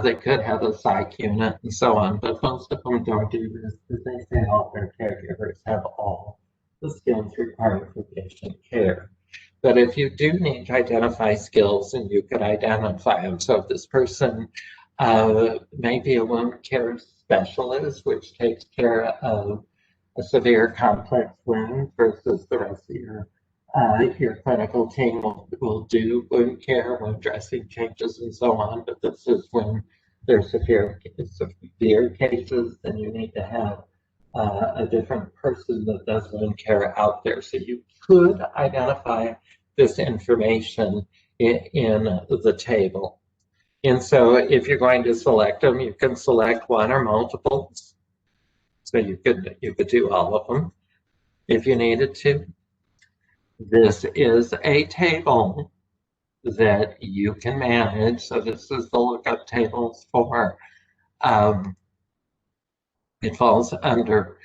they could have a psych unit and so on, but most of them don't do this because they say all their caregivers have all the skills required for patient care. But if you do need to identify skills, and you could identify them, so if this person may be a wound care specialist, which takes care of a severe complex wound versus the rest of your clinical team will do wound care, wound dressing changes, and so on. But this is when there's severe cases, then you need to have a different person that does wound care out there. So you could identify this information in the table. And so if you're going to select them, you can select one or multiples. So you could do all of them if you needed to. This is a table that you can manage. So this is the lookup tables for, it falls under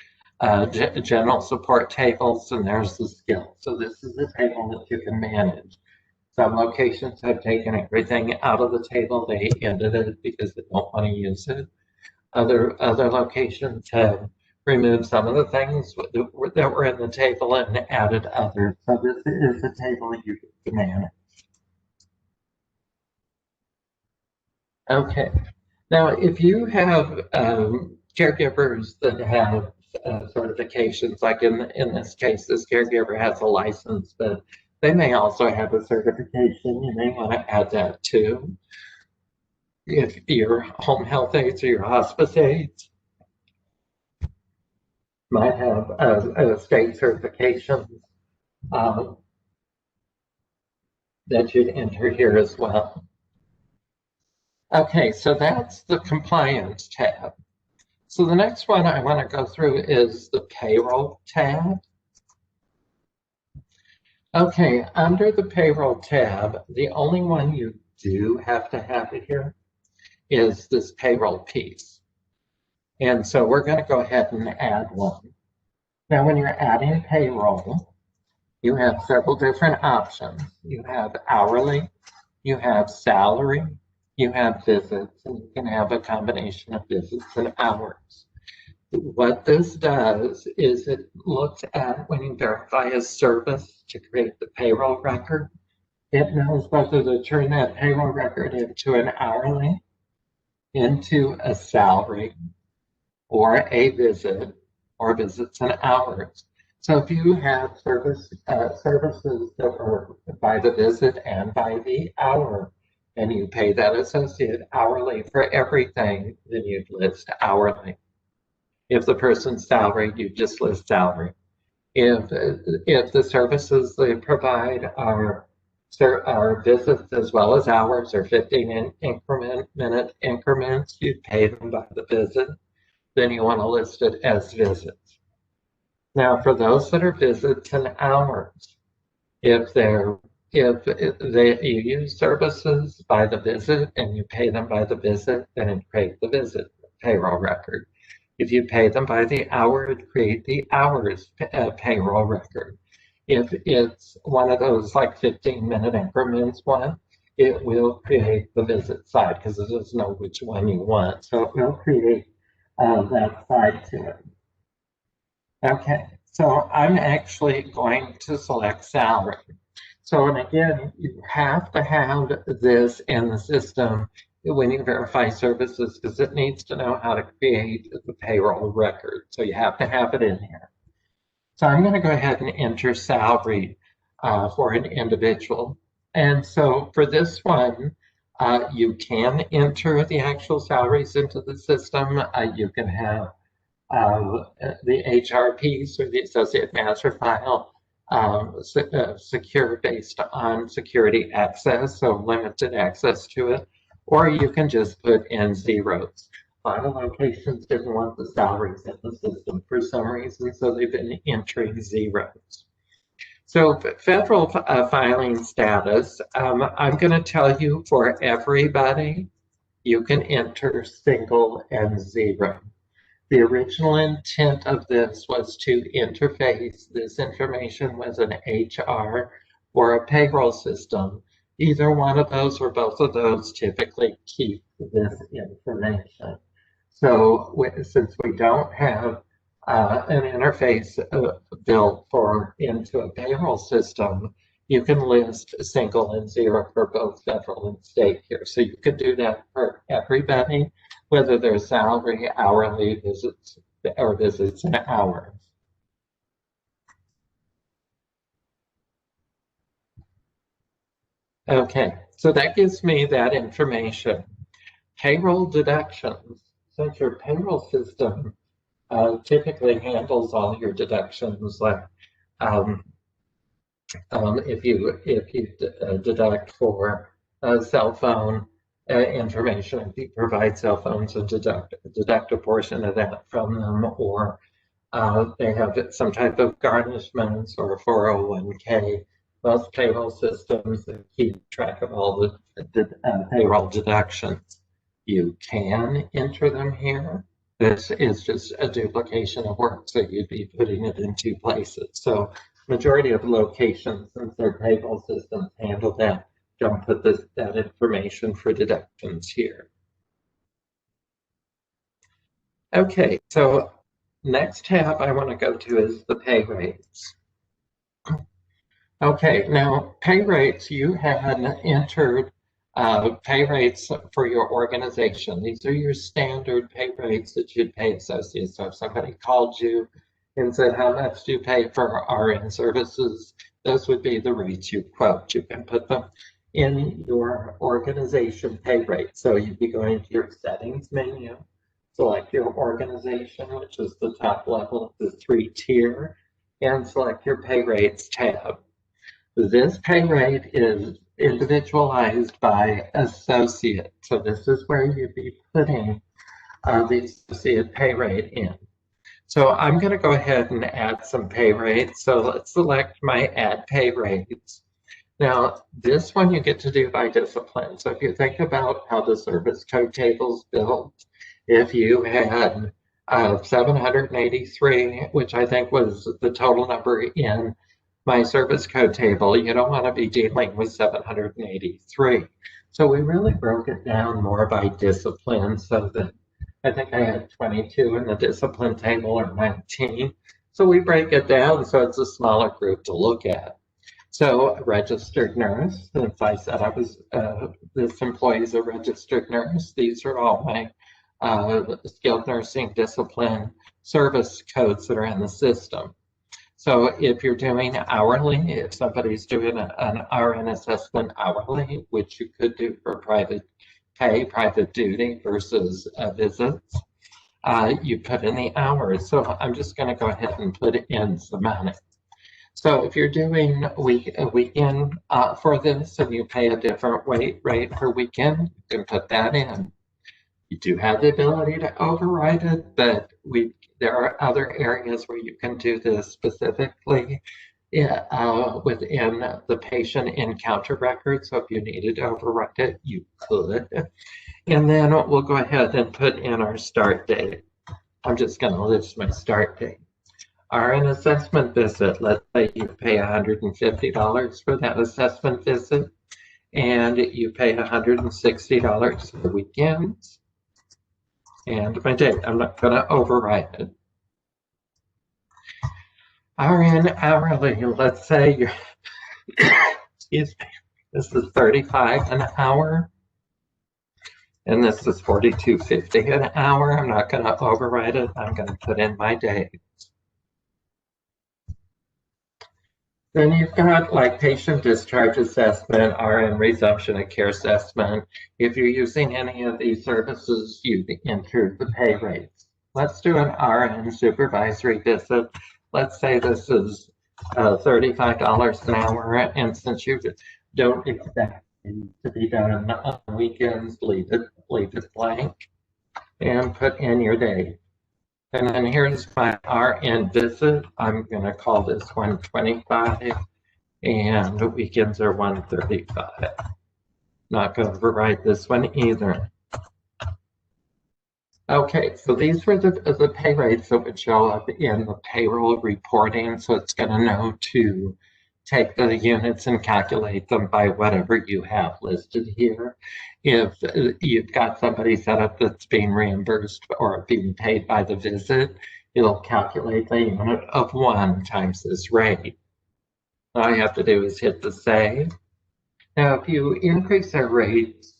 general support tables, and there's the skills. So this is a table that you can manage. Some locations have taken everything out of the table. They ended it because they don't want to use it. Other locations have removed some of the things that were in the table and added others. So this is a table you can manage. Okay. Now, if you have caregivers that have certifications, like in this case, this caregiver has a license, but they may also have a certification. You may want to add that too. If your home health aides or your hospice aides might have a state certification that you'd enter here as well. Okay, so that's the compliance tab. So the next one I want to go through is the payroll tab. Okay, under the payroll tab, the only one you do have to have it here is this payroll piece. And so we're going to go ahead and add one. Now, when you're adding payroll, you have several different options. You have hourly, you have salary, you have visits, and you can have a combination of visits and hours. What this does is it looks at when you verify a service to create the payroll record. It knows whether to turn that payroll record into an hourly, into a salary, or a visit, or visits and hours. So if you have services that are by the visit and by the hour, and you pay that associate hourly for everything, then you'd list hourly. If the person's salaried, you just list salary. If the services they provide are visits as well as hours, or 15-minute increments, you'd pay them by the visit. Then you want to list it as visits. Now, for those that are visits and hours, if you use services by the visit and you pay them by the visit, then it creates the visit payroll record. If you pay them by the hour, it creates the hours payroll record. If it's one of those like 15-minute increments one, it will create the visit side because it doesn't know which one you want. So it will create that side to it. Okay, so I'm actually going to select salary. So, and again, you have to have this in the system when you verify services because it needs to know how to create the payroll record. So you have to have it in here. So I'm going to go ahead and enter salary for an individual. And so for this one, you can enter the actual salaries into the system. You can have the HR piece or the associate master file secure based on security access, so limited access to it, or you can just put in zeros. A lot of locations didn't want the salaries in the system for some reason, so they've been entering zeros. So federal filing status, I'm going to tell you for everybody, you can enter single and zero. The original intent of this was to interface this information with an HR or a payroll system. Either one of those or both of those typically keep this information. So since we don't have an interface built into a payroll system, you can list single and zero for both federal and state here. So you could do that for everybody, whether they're salary, hourly visits, or visits in hours. Okay, so that gives me that information. Payroll deductions. Since your payroll system typically handles all your deductions, like if you deduct for cell phone information, if you provide cell phones and deduct a portion of that from them, or they have some type of garnishments or 401k. Most payroll systems keep track of all the payroll deductions. You can enter them here. This is just a duplication of work, so you'd be putting it in two places. So majority of locations, since their payroll systems handle that, don't put that information for deductions here. Okay, so next tab I want to go to is the pay rates. Okay, now pay rates, you had entered pay rates for your organization. These are your standard pay rates that you'd pay associates. So if somebody called you and said, how much do you pay for RN services? Those would be the rates you quote. You can put them in your organization pay rate. So you'd be going to your settings menu, select your organization, which is the top level of the 3-tier, and select your pay rates tab. This pay rate is individualized by associate. So this is where you'd be putting the associate pay rate in. So I'm going to go ahead and add some pay rates. So let's select my add pay rates. Now, this one you get to do by discipline. So if you think about how the service code table is built, if you had 783, which I think was the total number in my service code table, you don't want to be dealing with 783. So we really broke it down more by discipline, so that I think I had 22 in the discipline table or 19. So we break it down so it's a smaller group to look at. So a registered nurse, since I said I was, this employee is a registered nurse, these are all my skilled nursing discipline service codes that are in the system. So if you're doing hourly, if somebody's doing an RN assessment hourly, which you could do for private pay, private duty versus visits, you put in the hours. So I'm just going to go ahead and put in some money. So if you're doing a weekend for this and you pay a different rate per weekend, you can put that in. You do have the ability to override it, but there are other areas where you can do this specifically within the patient encounter record. So if you needed to override it, you could. And then we'll go ahead and put in our start date. I'm just going to list my start date. RN assessment visit, let's say you pay $150 for that assessment visit, and you pay $160 for weekends. And my date, I'm not going to override it. RN hourly, let's say you're, excuse me, this is $35 an hour, and this is $42.50 an hour. I'm not going to override it. I'm going to put in my dates. Then you've got like patient discharge assessment, RN resumption of care assessment. If you're using any of these services, you enter the pay rates. let's do an RN supervisory visit. Let's say this is $35 an hour, and since you don't expect it to be done on weekends, leave it blank and put in your day. And then here's my RN visit. I'm going to call this 125, and the weekends are 135. Not going to override this one either. Okay, so these were the pay rates that would show up in the payroll reporting. So it's going to know to take the units and calculate them by whatever you have listed here. If you've got somebody set up that's being reimbursed or being paid by the visit, it'll calculate the unit of 1 times this rate. All you have to do is hit the save. Now, if you increase their rates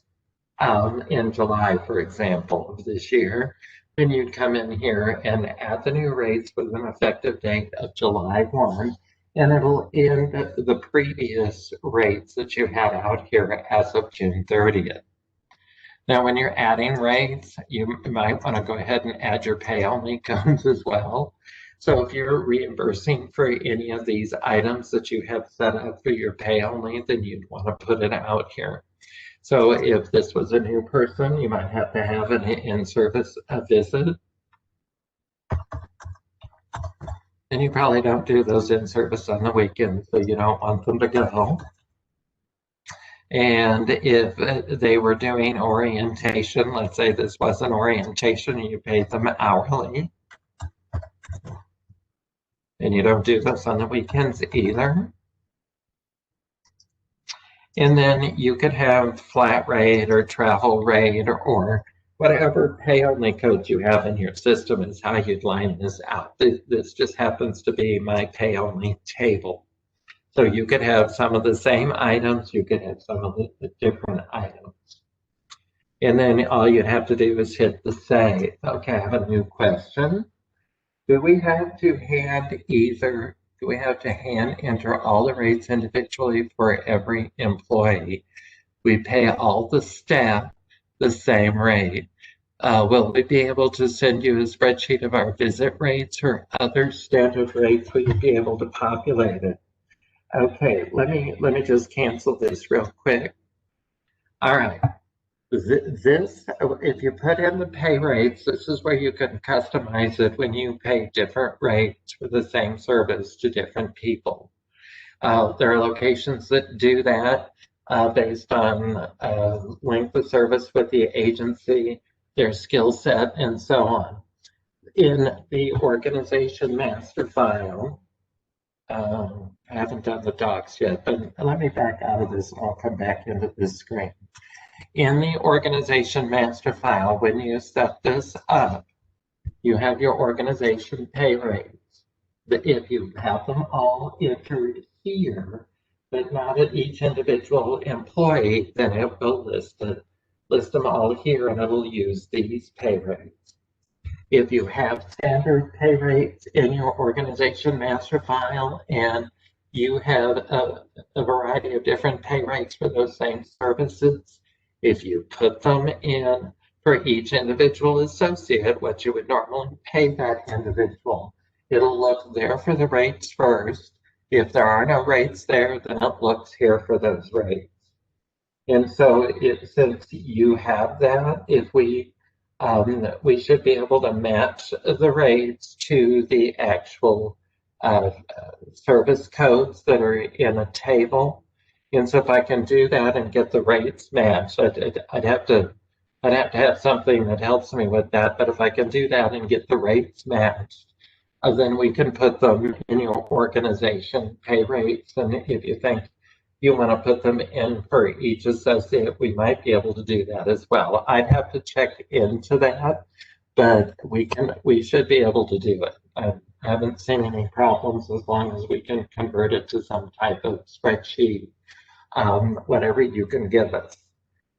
in July, for example, of this year, then you'd come in here and add the new rates with an effective date of July 1, and it'll end the previous rates that you had out here as of June 30th. Now, when you're adding rates, you might want to go ahead and add your pay-only codes as well. So if you're reimbursing for any of these items that you have set up for your pay-only, then you'd want to put it out here. So if this was a new person, you might have to have an in-service visit. And you probably don't do those in-service on the weekend, so you don't want them to go. And if they were doing orientation, let's say this was an orientation, you paid them hourly. And you don't do those on the weekends either. And then you could have flat rate or travel rate or whatever pay-only code you have in your system is how you'd line this out. This just happens to be my pay-only table. So you could have some of the same items, you could have some of the different items. And then all you'd have to do is hit the save. Okay, I have a new question. Do we have to hand enter all the rates individually for every employee? We pay all the staff the same rate. Will we be able to send you a spreadsheet of our visit rates or other standard rates? Will you be able to populate it? Okay, let me just cancel this real quick. All right. This, if you put in the pay rates, this is where you can customize it when you pay different rates for the same service to different people. There are locations that do that based on length of service with the agency, their skill set, and so on. In the organization master file, I haven't done the docs yet, but let me back out of this and I'll come back into this screen. In the organization master file, when you set this up, you have your organization pay rates. But if you have them all entered here, but not at each individual employee, then it will list them all here and it'll use these pay rates. If you have standard pay rates in your organization master file and you have a variety of different pay rates for those same services, if you put them in for each individual associate, what you would normally pay that individual, it'll look there for the rates first. If there are no rates there, then it looks here for those rates. And so since you have that, if we should be able to match the rates to the actual service codes that are in a table. And so if I can do that and get the rates matched, I'd have to have something that helps me with that. But if I can do that and get the rates matched, then we can put them in your organization pay rates. And if you think you want to put them in for each associate, we might be able to do that as well. I'd have to check into that, but we should be able to do it. I haven't seen any problems as long as we can convert it to some type of spreadsheet, whatever you can give us.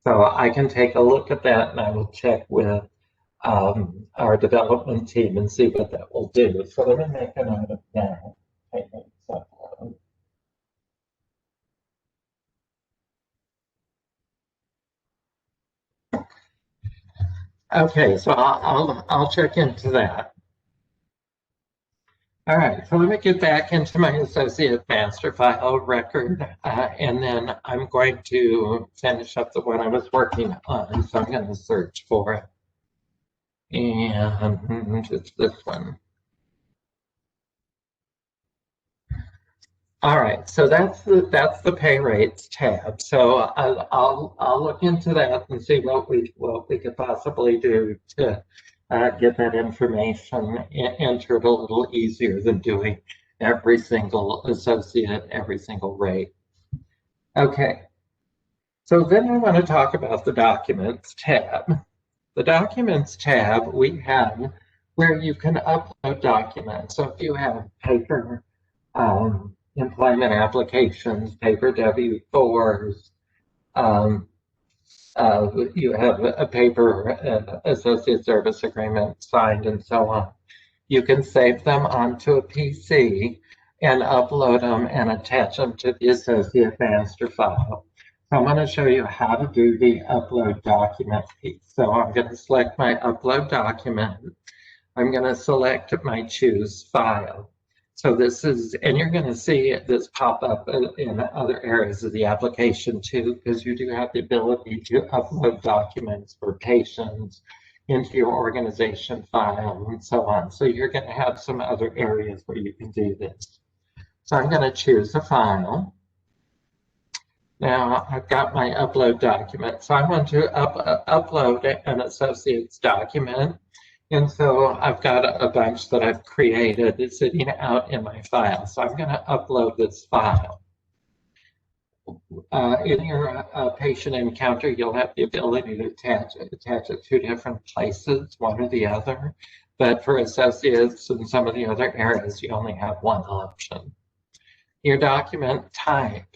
So I can take a look at that and I will check with our development team and see what that will do. So let me make a note of that. Okay, so I'll check into that. All right, so let me get back into my associate master file record, and then I'm going to finish up the one I was working on. So I'm going to search for it, and it's this one. All right, so that's the pay rates tab. So I'll look into that and see what we could possibly do to get that information entered a little easier than doing every single associate, every single rate. Okay, so then I want to talk about the documents tab. The documents tab we have where you can upload documents. So if you have paper employment applications, paper W-4s, you have a paper associate service agreement signed and so on. You can save them onto a PC and upload them and attach them to the associate master file. So I'm going to show you how to do the upload document piece. So I'm going to select my upload document. I'm going to select my choose file. So this is, and you're going to see this pop up in other areas of the application too, because you do have the ability to upload documents for patients into your organization file and so on. So you're going to have some other areas where you can do this. So I'm going to choose a file. Now I've got my upload document. So I want to upload an associate's document. And so I've got a bunch that I've created sitting out in my file. So I'm going to upload this file. In your patient encounter, you'll have the ability to attach it to different places, one or the other. But for associates and some of the other areas, you only have one option. Your document type.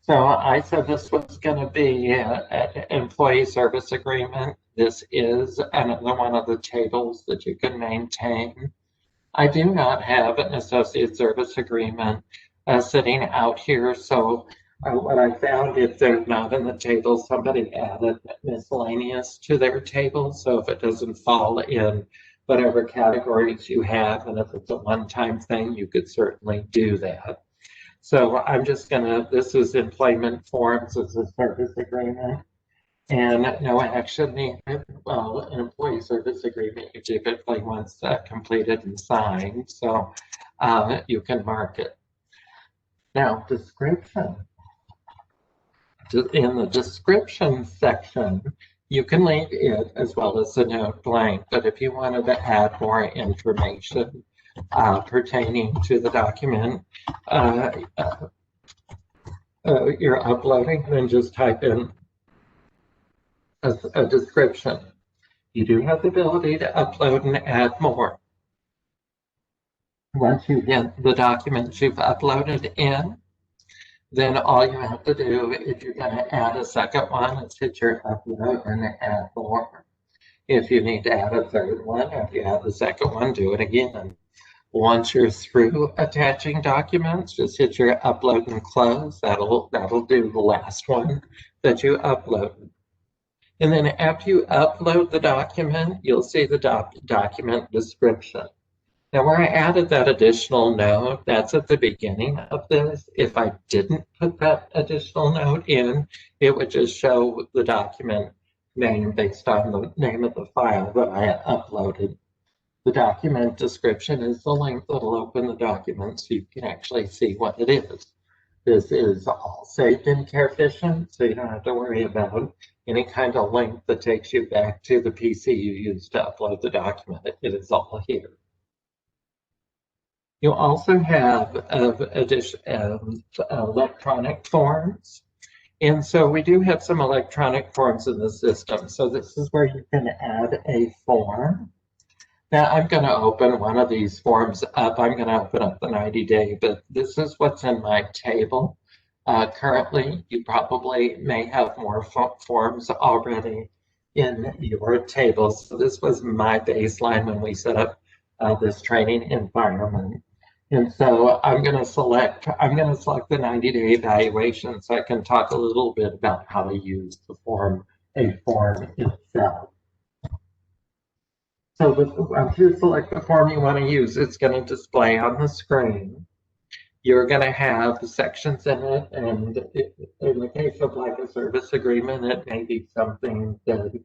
So I said this was going to be an employee service agreement. This is another one of the tables that you can maintain. I do not have an associate service agreement sitting out here. So what I found, if they're not in the table, somebody added miscellaneous to their table. So if it doesn't fall in whatever categories you have, and if it's a one-time thing, you could certainly do that. So I'm just gonna, this is employment forms as a service agreement. And no action needed. Well, an employee service agreement you typically once completed and signed, so you can mark it. Now, description. In the description section, you can leave it as well as the note blank, but if you wanted to add more information pertaining to the document you're uploading, then just type in a description. You do have the ability to upload and add more. Once you get the documents you've uploaded in, then all you have to do, if you're going to add a second one, is hit your upload and add more. If you need to add a third one, if you add the second one, do it again. Once you're through attaching documents, just hit your upload and close. That'll do the last one that you uploaded. And then after you upload the document, you'll see the document description. Now where I added that additional note, that's at the beginning of this. If I didn't put that additional note in, it would just show the document name based on the name of the file that I uploaded. The document description is the link that'll open the document so you can actually see what it is. This is all saved in Careficient, so you don't have to worry about any kind of link that takes you back to the PC you used to upload the document. It is all here. You also have electronic forms. And so we do have some electronic forms in the system. So this is where you can add a form. Now I'm going to open one of these forms up. I'm going to open up the 90-day, but this is what's in my table. Currently, you probably may have more forms already in your table. So this was my baseline when we set up this training environment. And so I'm going to select the 90-day evaluation so I can talk a little bit about how to use a form itself. So once you select the form you want to use, it's going to display on the screen. You're going to have sections in it, and in the case of like a service agreement, it may be something that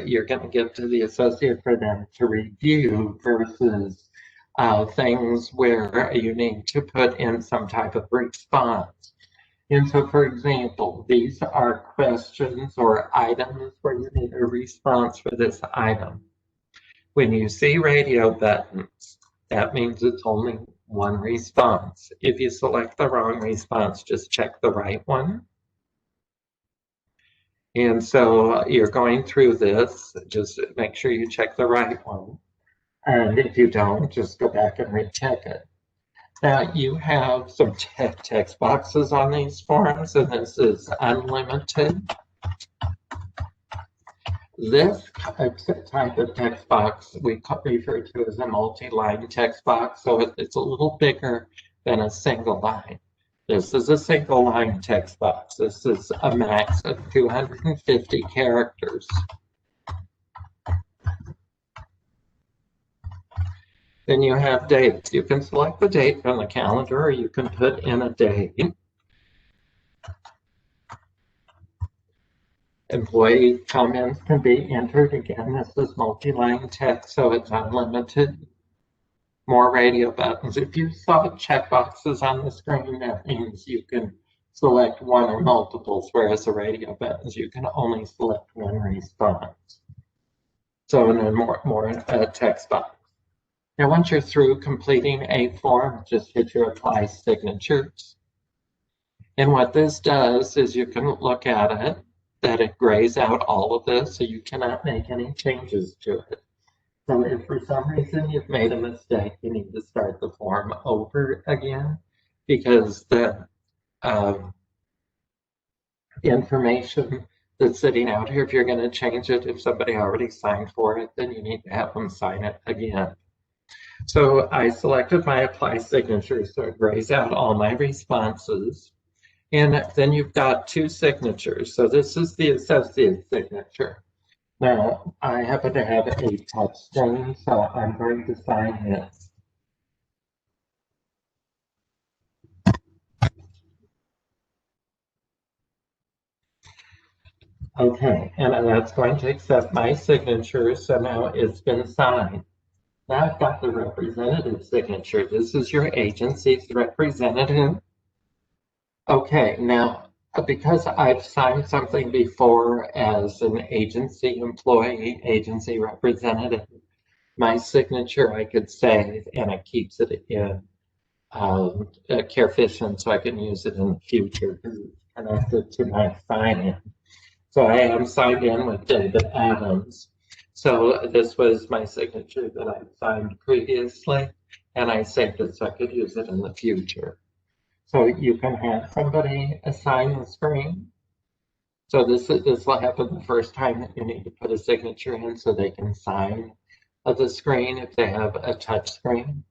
you're going to give to the associate for them to review versus things where you need to put in some type of response. And so, for example, these are questions or items where you need a response for this item. When you see radio buttons, that means it's only one response. If you select the wrong response, just check the right one. And so you're going through this, just make sure you check the right one. And if you don't, just go back and recheck it. Now you have some text boxes on these forms, and this is unlimited. This type of text box we refer to as a multi-line text box, so it's a little bigger than a single line. This is a single line text box. This is a max of 250 characters. Then you have dates. You can select the date from the calendar, or you can put in a date. Employee comments can be entered. Again, this is multi-line text, so it's unlimited. More radio buttons. If you saw checkboxes on the screen, that means you can select one or multiples, whereas the radio buttons, you can only select one response. So, and then more text box. Now, once you're through completing a form, just hit your apply signatures. And what this does is you can look at it, that it grays out all of this, so you cannot make any changes to it. So if for some reason you've made a mistake, you need to start the form over again, because the information that's sitting out here, if you're going to change it, if somebody already signed for it, then you need to have them sign it again. So I selected my apply signature, so it grays out all my responses. And then you've got two signatures. So this is the associate signature. Now, I happen to have a touch screen, so I'm going to sign this. Okay, and that's going to accept my signature, so now it's been signed. Now I've got the representative signature. This is your agency's representative. Okay, now because I've signed something before as an agency employee, agency representative, my signature I could save, and it keeps it in Careficient, so I can use it in the future because it's connected to my sign-in. So I am signed in with David Adams. So this was my signature that I signed previously, and I saved it so I could use it in the future. So you can have somebody assign the screen. So this will happen the first time that you need to put a signature in so they can sign the screen if they have a touch screen.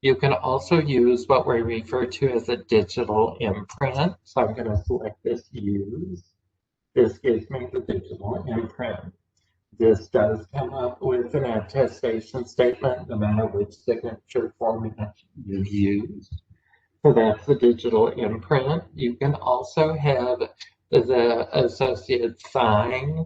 You can also use what we refer to as a digital imprint. So I'm going to select this use. This gives me the digital imprint. This does come up with an attestation statement, no matter which signature format you use. So that's the digital imprint. You can also have the associate sign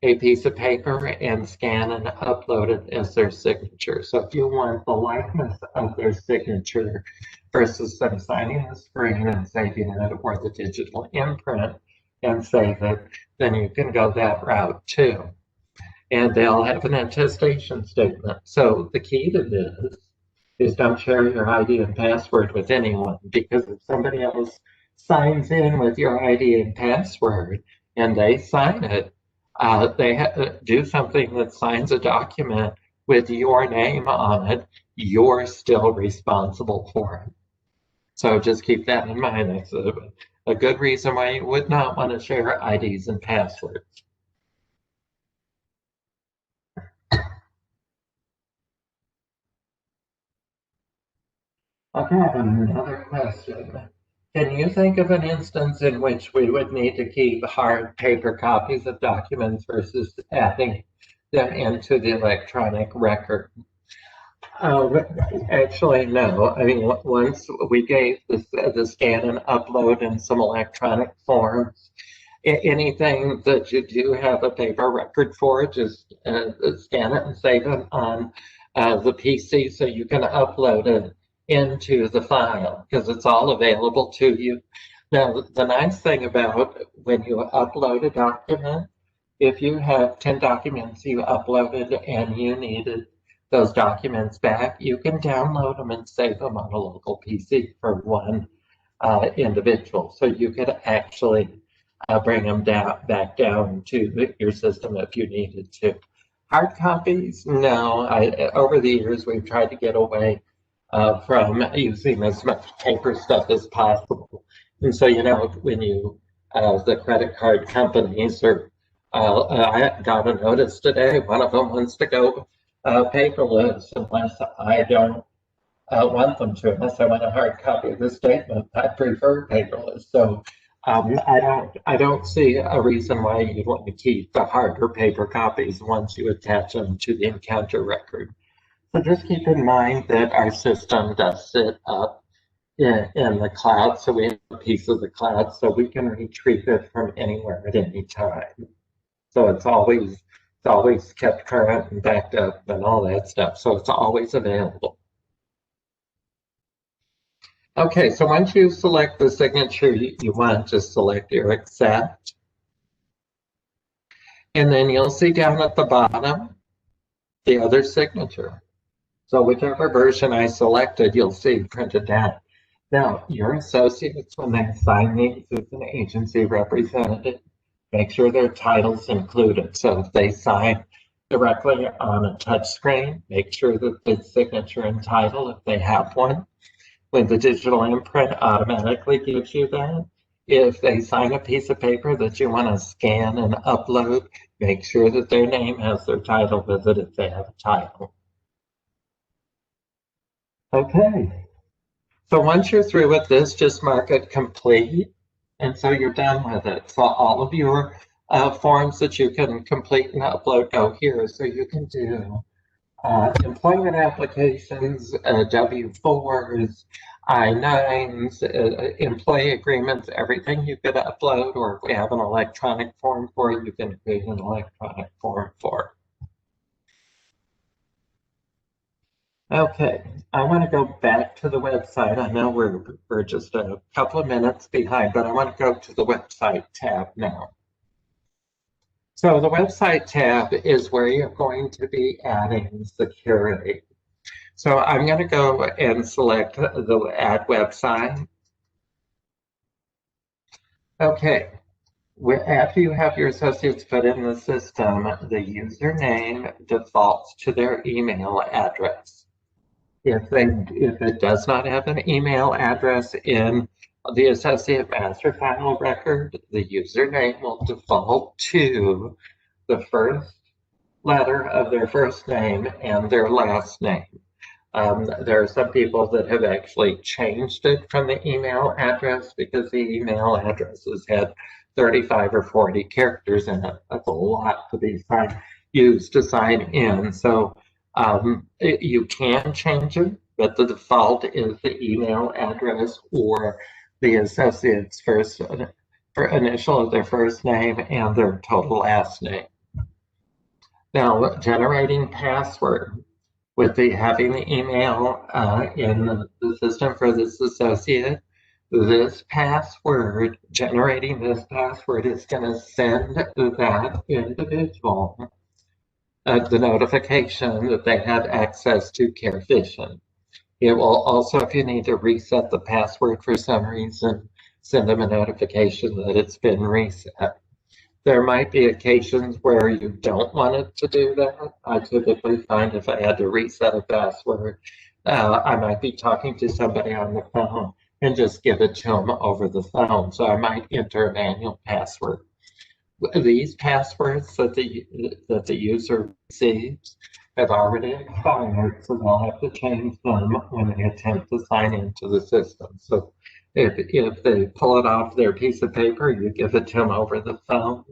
a piece of paper and scan and upload it as their signature. So if you want the likeness of their signature versus them signing the screen and saving it, or the digital imprint and save it, then you can go that route too. And they'll have an attestation statement. So the key to this is don't share your ID and password with anyone, because if somebody else signs in with your ID and password and they sign it, they do something that signs a document with your name on it, you're still responsible for it. So just keep that in mind. That's a good reason why you would not want to share IDs and passwords. Okay, I have another question. Can you think of an instance in which we would need to keep hard paper copies of documents versus adding them into the electronic record. Actually, no. I mean, once we gave the scan and upload in some electronic forms, anything that you do have a paper record for, just scan it and save it on the PC so you can upload it into the file because it's all available to you. Now, the nice thing about when you upload a document, if you have 10 documents you uploaded and you needed those documents back, you can download them and save them on a local PC for one individual. So you could actually bring them back down to your system if you needed to. Hard copies, no. Over the years, we've tried to get away from using as much paper stuff as possible. And so, when the credit card companies I got a notice today, one of them wants to go paperless unless I don't want them to, unless I want a hard copy of the statement. I prefer paperless. So I don't see a reason why you'd want to keep the harder paper copies once you attach them to the encounter record. So just keep in mind that our system does sit up in the cloud, so we have a piece of the cloud, so we can retrieve it from anywhere at any time. So it's always kept current and backed up and all that stuff. So it's always available. Okay, so once you select the signature you want, just select your accept. And then you'll see down at the bottom the other signature. So whichever version I selected, you'll see printed down. Now, your associates, when they sign these as an agency representative, make sure their title's included. So if they sign directly on a touch screen, make sure that the signature and title, if they have one, when the digital imprint automatically gives you that. If they sign a piece of paper that you want to scan and upload, make sure that their name has their title with it if they have a title. Okay, so once you're through with this, just mark it complete. And so you're done with it. So all of your forms that you can complete and upload go here. So you can do employment applications, W-4s, I-9s, employee agreements, everything you could upload, or if we have an electronic form for it, you can create an electronic form for. Okay, I want to go back to the website. I know we're just a couple of minutes behind, but I want to go to the website tab now. So the website tab is where you're going to be adding security. So I'm going to go and select the add website. Okay, after you have your associates put in the system, the username defaults to their email address. If it does not have an email address in the associate master file record, the username will default to the first letter of their first name and their last name. There are some people that have actually changed it from the email address because the email addresses had 35 or 40 characters in it. That's a lot to be used to sign in. So you can change it, but the default is the email address or the associate's first initial of their first name and their total last name. Now, generating password with having the email in the system for this associate, this password, generating this password is going to send that individual the notification that they have access to CareFishing. It will also, if you need to reset the password for some reason, send them a notification that it's been reset. There might be occasions where you don't want it to do that. I typically find if I had to reset a password, I might be talking to somebody on the phone and just give it to them over the phone. So I might enter a manual password. These passwords that the user receives have already expired, so they'll have to change them when they attempt to sign into the system. So if they pull it off their piece of paper, you give it to them over the phone.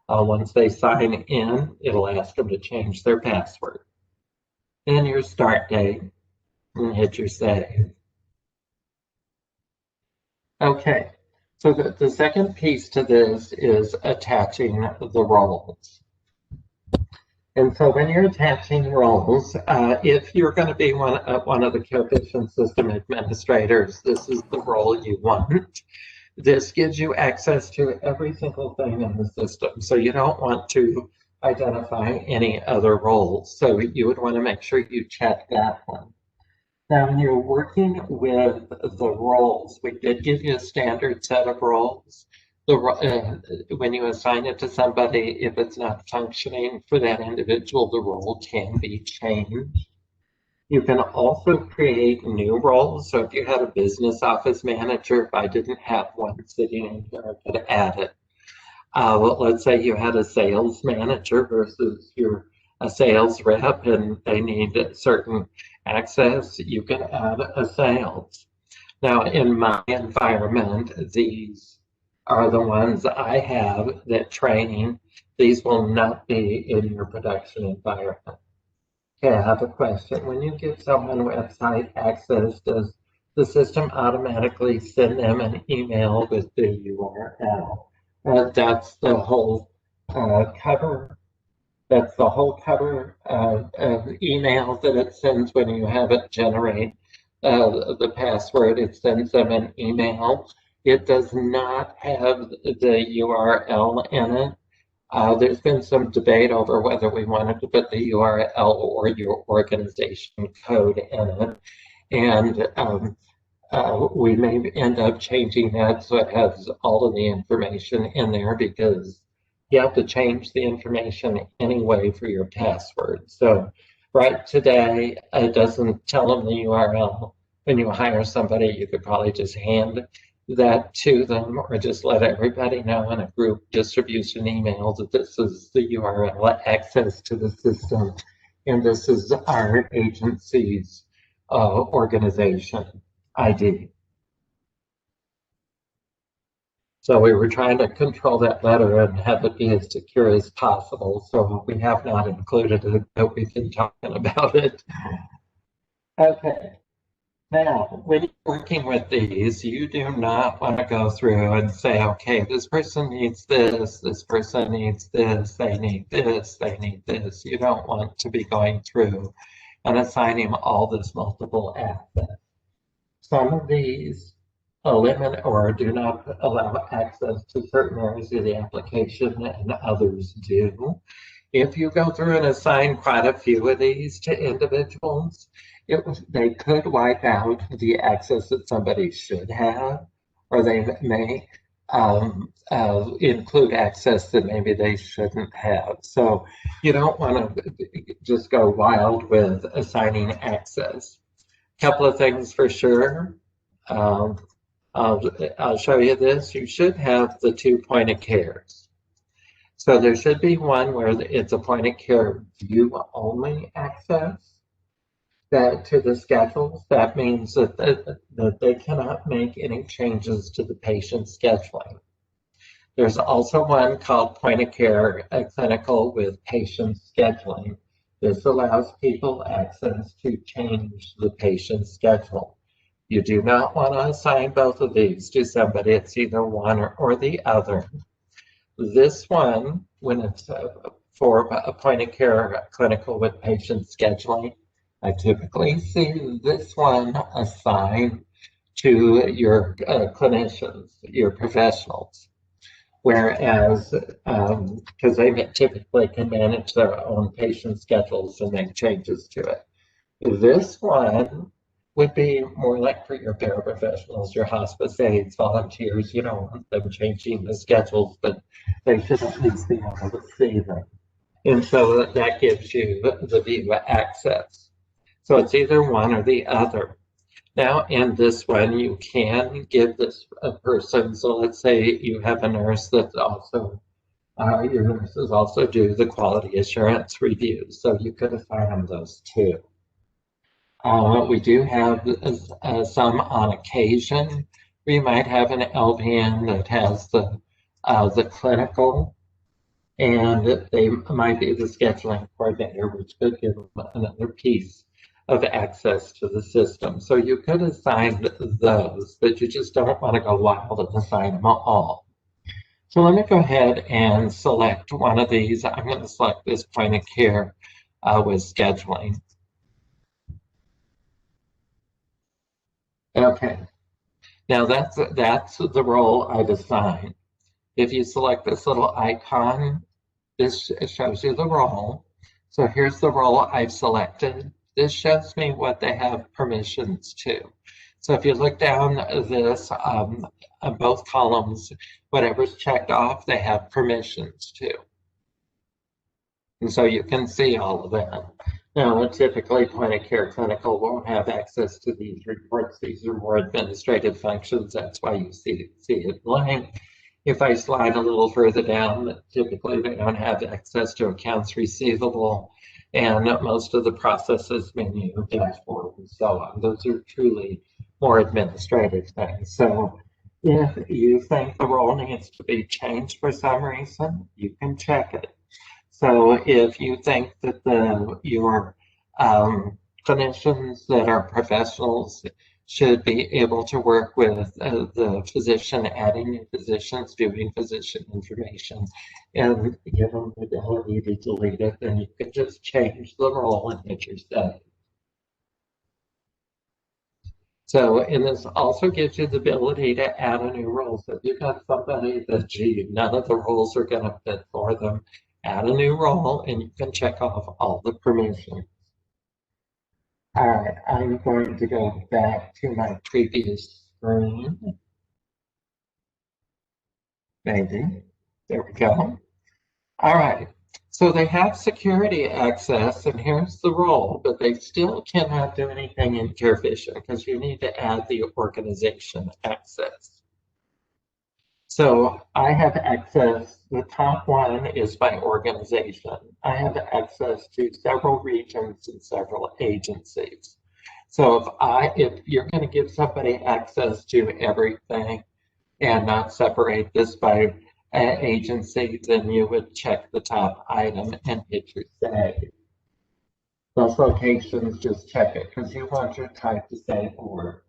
Once they sign in, it'll ask them to change their password. Then your start date, and hit your save. Okay, so the second piece to this is attaching the roles. And so when you're attaching roles, if you're going to be one of the coefficient system administrators, this is the role you want. This gives you access to every single thing in the system. So you don't want to identify any other roles. So you would want to make sure you check that one. Now, when you're working with the roles, we did give you a standard set of roles. When you assign it to somebody, if it's not functioning for that individual, the role can be changed. You can also create new roles. So if you had a business office manager, if I didn't have one sitting in here, I could add it. Let's say you had a sales manager versus a sales rep and they need certain access, you can add a sales. Now, in my environment, these are the ones I have that training. These will not be in your production environment. Okay, I have a question. When you give someone website access, does the system automatically send them an email with the URL? That's the whole cover. That's the whole cover of email that it sends when you have it generate the password. It sends them an email. It does not have the URL in it. There's been some debate over whether we wanted to put the URL or your organization code in it. And we may end up changing that so it has all of the information in there because you have to change the information anyway for your password. So right today, it doesn't tell them the URL. When you hire somebody, you could probably just hand that to them or just let everybody know in a group distribution email that this is the URL access to the system and this is our agency's organization ID. So we were trying to control that letter and have it be as secure as possible. So we have not included it, but we've been talking about it. Okay. Now, when you're working with these, you do not want to go through and say, okay, this person needs this person needs this, they need this, they need this. You don't want to be going through and assigning all this multiple access. Some of these limit or do not allow access to certain areas of the application and others do. If you go through and assign quite a few of these to individuals, they could wipe out the access that somebody should have, or they may include access that maybe they shouldn't have. So you don't want to just go wild with assigning access. Couple of things for sure. I'll show you this. You should have the 2 point of cares. So there should be one where it's a point of care view only access to the schedules. That means that they cannot make any changes to the patient scheduling. There's also one called point of care clinical with patient scheduling. This allows people access to change the patient schedule. You do not want to assign both of these to somebody. It's either one or the other. This one, when it's for a point of care clinical with patient scheduling, I typically see this one assigned to your clinicians, your professionals. Whereas, because they typically can manage their own patient schedules and make changes to it. This one would be more like for your paraprofessionals, your hospice aides, volunteers. You don't want them changing the schedules, but they should at least be able to see them. And so that gives you the view access. So it's either one or the other. Now, in this one, you can give this a person, so let's say you have a nurse that also, your nurses also do the quality assurance reviews, so you could assign them those too. We do have some on occasion. We might have an LPN that has the clinical and they might be the scheduling coordinator, which could give them another piece of access to the system. So you could assign those, but you just don't want to go wild and assign them all. So let me go ahead and select one of these. I'm going to select this point of care with scheduling. Okay, now that's the role I've assigned. If you select this little icon, this shows you the role. So here's the role I've selected. This shows me what they have permissions to. So if you look down this, on both columns, whatever's checked off, they have permissions to. And so you can see all of that. Now, typically, point of care clinical won't have access to these reports. These are more administrative functions. That's why you see it blank. If I slide a little further down, typically they don't have access to accounts receivable and most of the processes menu, dashboard, and so on. Those are truly more administrative things. So if you think the role needs to be changed for some reason, you can check it. So if you think that your clinicians that are professionals should be able to work with the physician, adding new physicians, viewing physician information, and give them the ability to delete it, then you can just change the role and hit your save. So, and this also gives you the ability to add a new role. So if you've got somebody that, gee, none of the roles are going to fit for them, add a new role and you can check off all the permissions. All right, I'm going to go back to my previous screen. Maybe. There we go. All right. So they have security access, and here's the role, but they still cannot do anything in CareVision because you need to add the organization access. So I have access, the top one is by organization. I have access to several regions and several agencies. So if you're going to give somebody access to everything and not separate this by agency, then you would check the top item and hit your save. Those locations, just check it because you want your type to say order.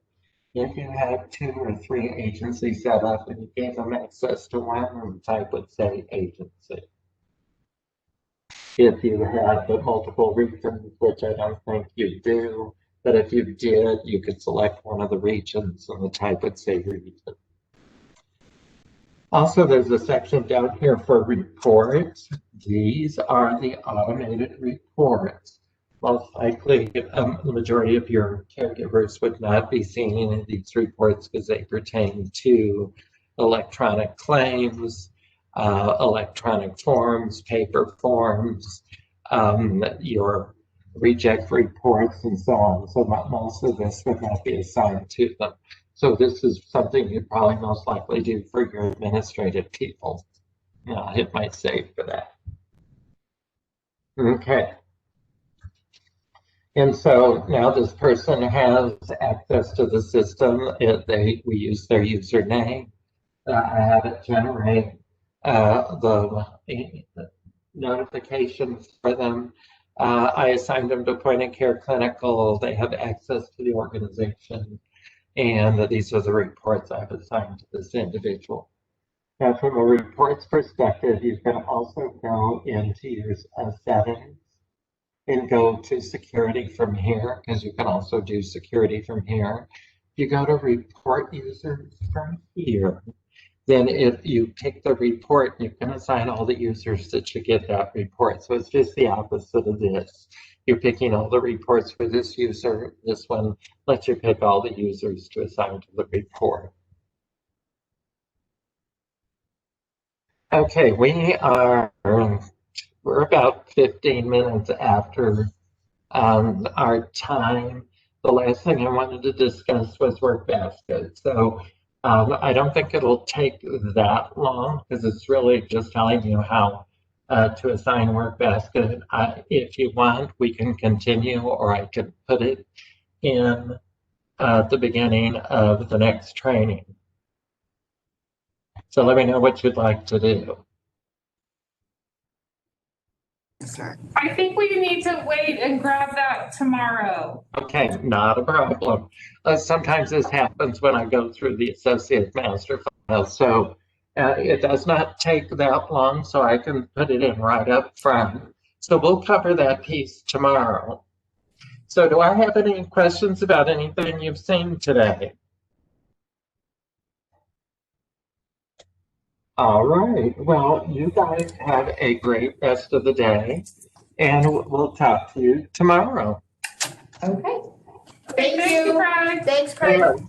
If you had 2 or 3 agencies set up and you gave them access to one, the type would say agency. If you had the multiple regions, which I don't think you do, but if you did, you could select one of the regions and the type would say region. Also, there's a section down here for reports. These are the automated reports. Most likely, the majority of your caregivers would not be seeing any of these reports because they pertain to electronic claims, electronic forms, paper forms, your reject reports, and so on. So most of this would not be assigned to them. So this is something you'd probably most likely do for your administrative people. I'll hit my save for that. Okay. And so now this person has access to the system. We use their username. I have it generate the notifications for them. I assigned them to point of care clinical. They have access to the organization. And these are the reports I've assigned to this individual. Now, from a reports perspective, you can also go into your settings and go to security from here, because you can also do security from here. If you go to report users from here, then if you pick the report, you can assign all the users that should get that report. So it's just the opposite of this. You're picking all the reports for this user. This one lets you pick all the users to assign to the report. Okay, we're about 15 minutes after our time. The last thing I wanted to discuss was WorkBasket. So I don't think it'll take that long because it's really just telling you how to assign WorkBasket. If you want, we can continue, or I can put it in the beginning of the next training. So let me know what you'd like to do. I think we need to wait and grab that tomorrow. Okay, not a problem. Sometimes this happens when I go through the associate master file. So it does not take that long, so I can put it in right up front. So we'll cover that piece tomorrow. So do I have any questions about anything you've seen today? All right. Well, you guys have a great rest of the day, and we'll talk to you tomorrow. Okay. Thank you. Craig. Thanks, Craig.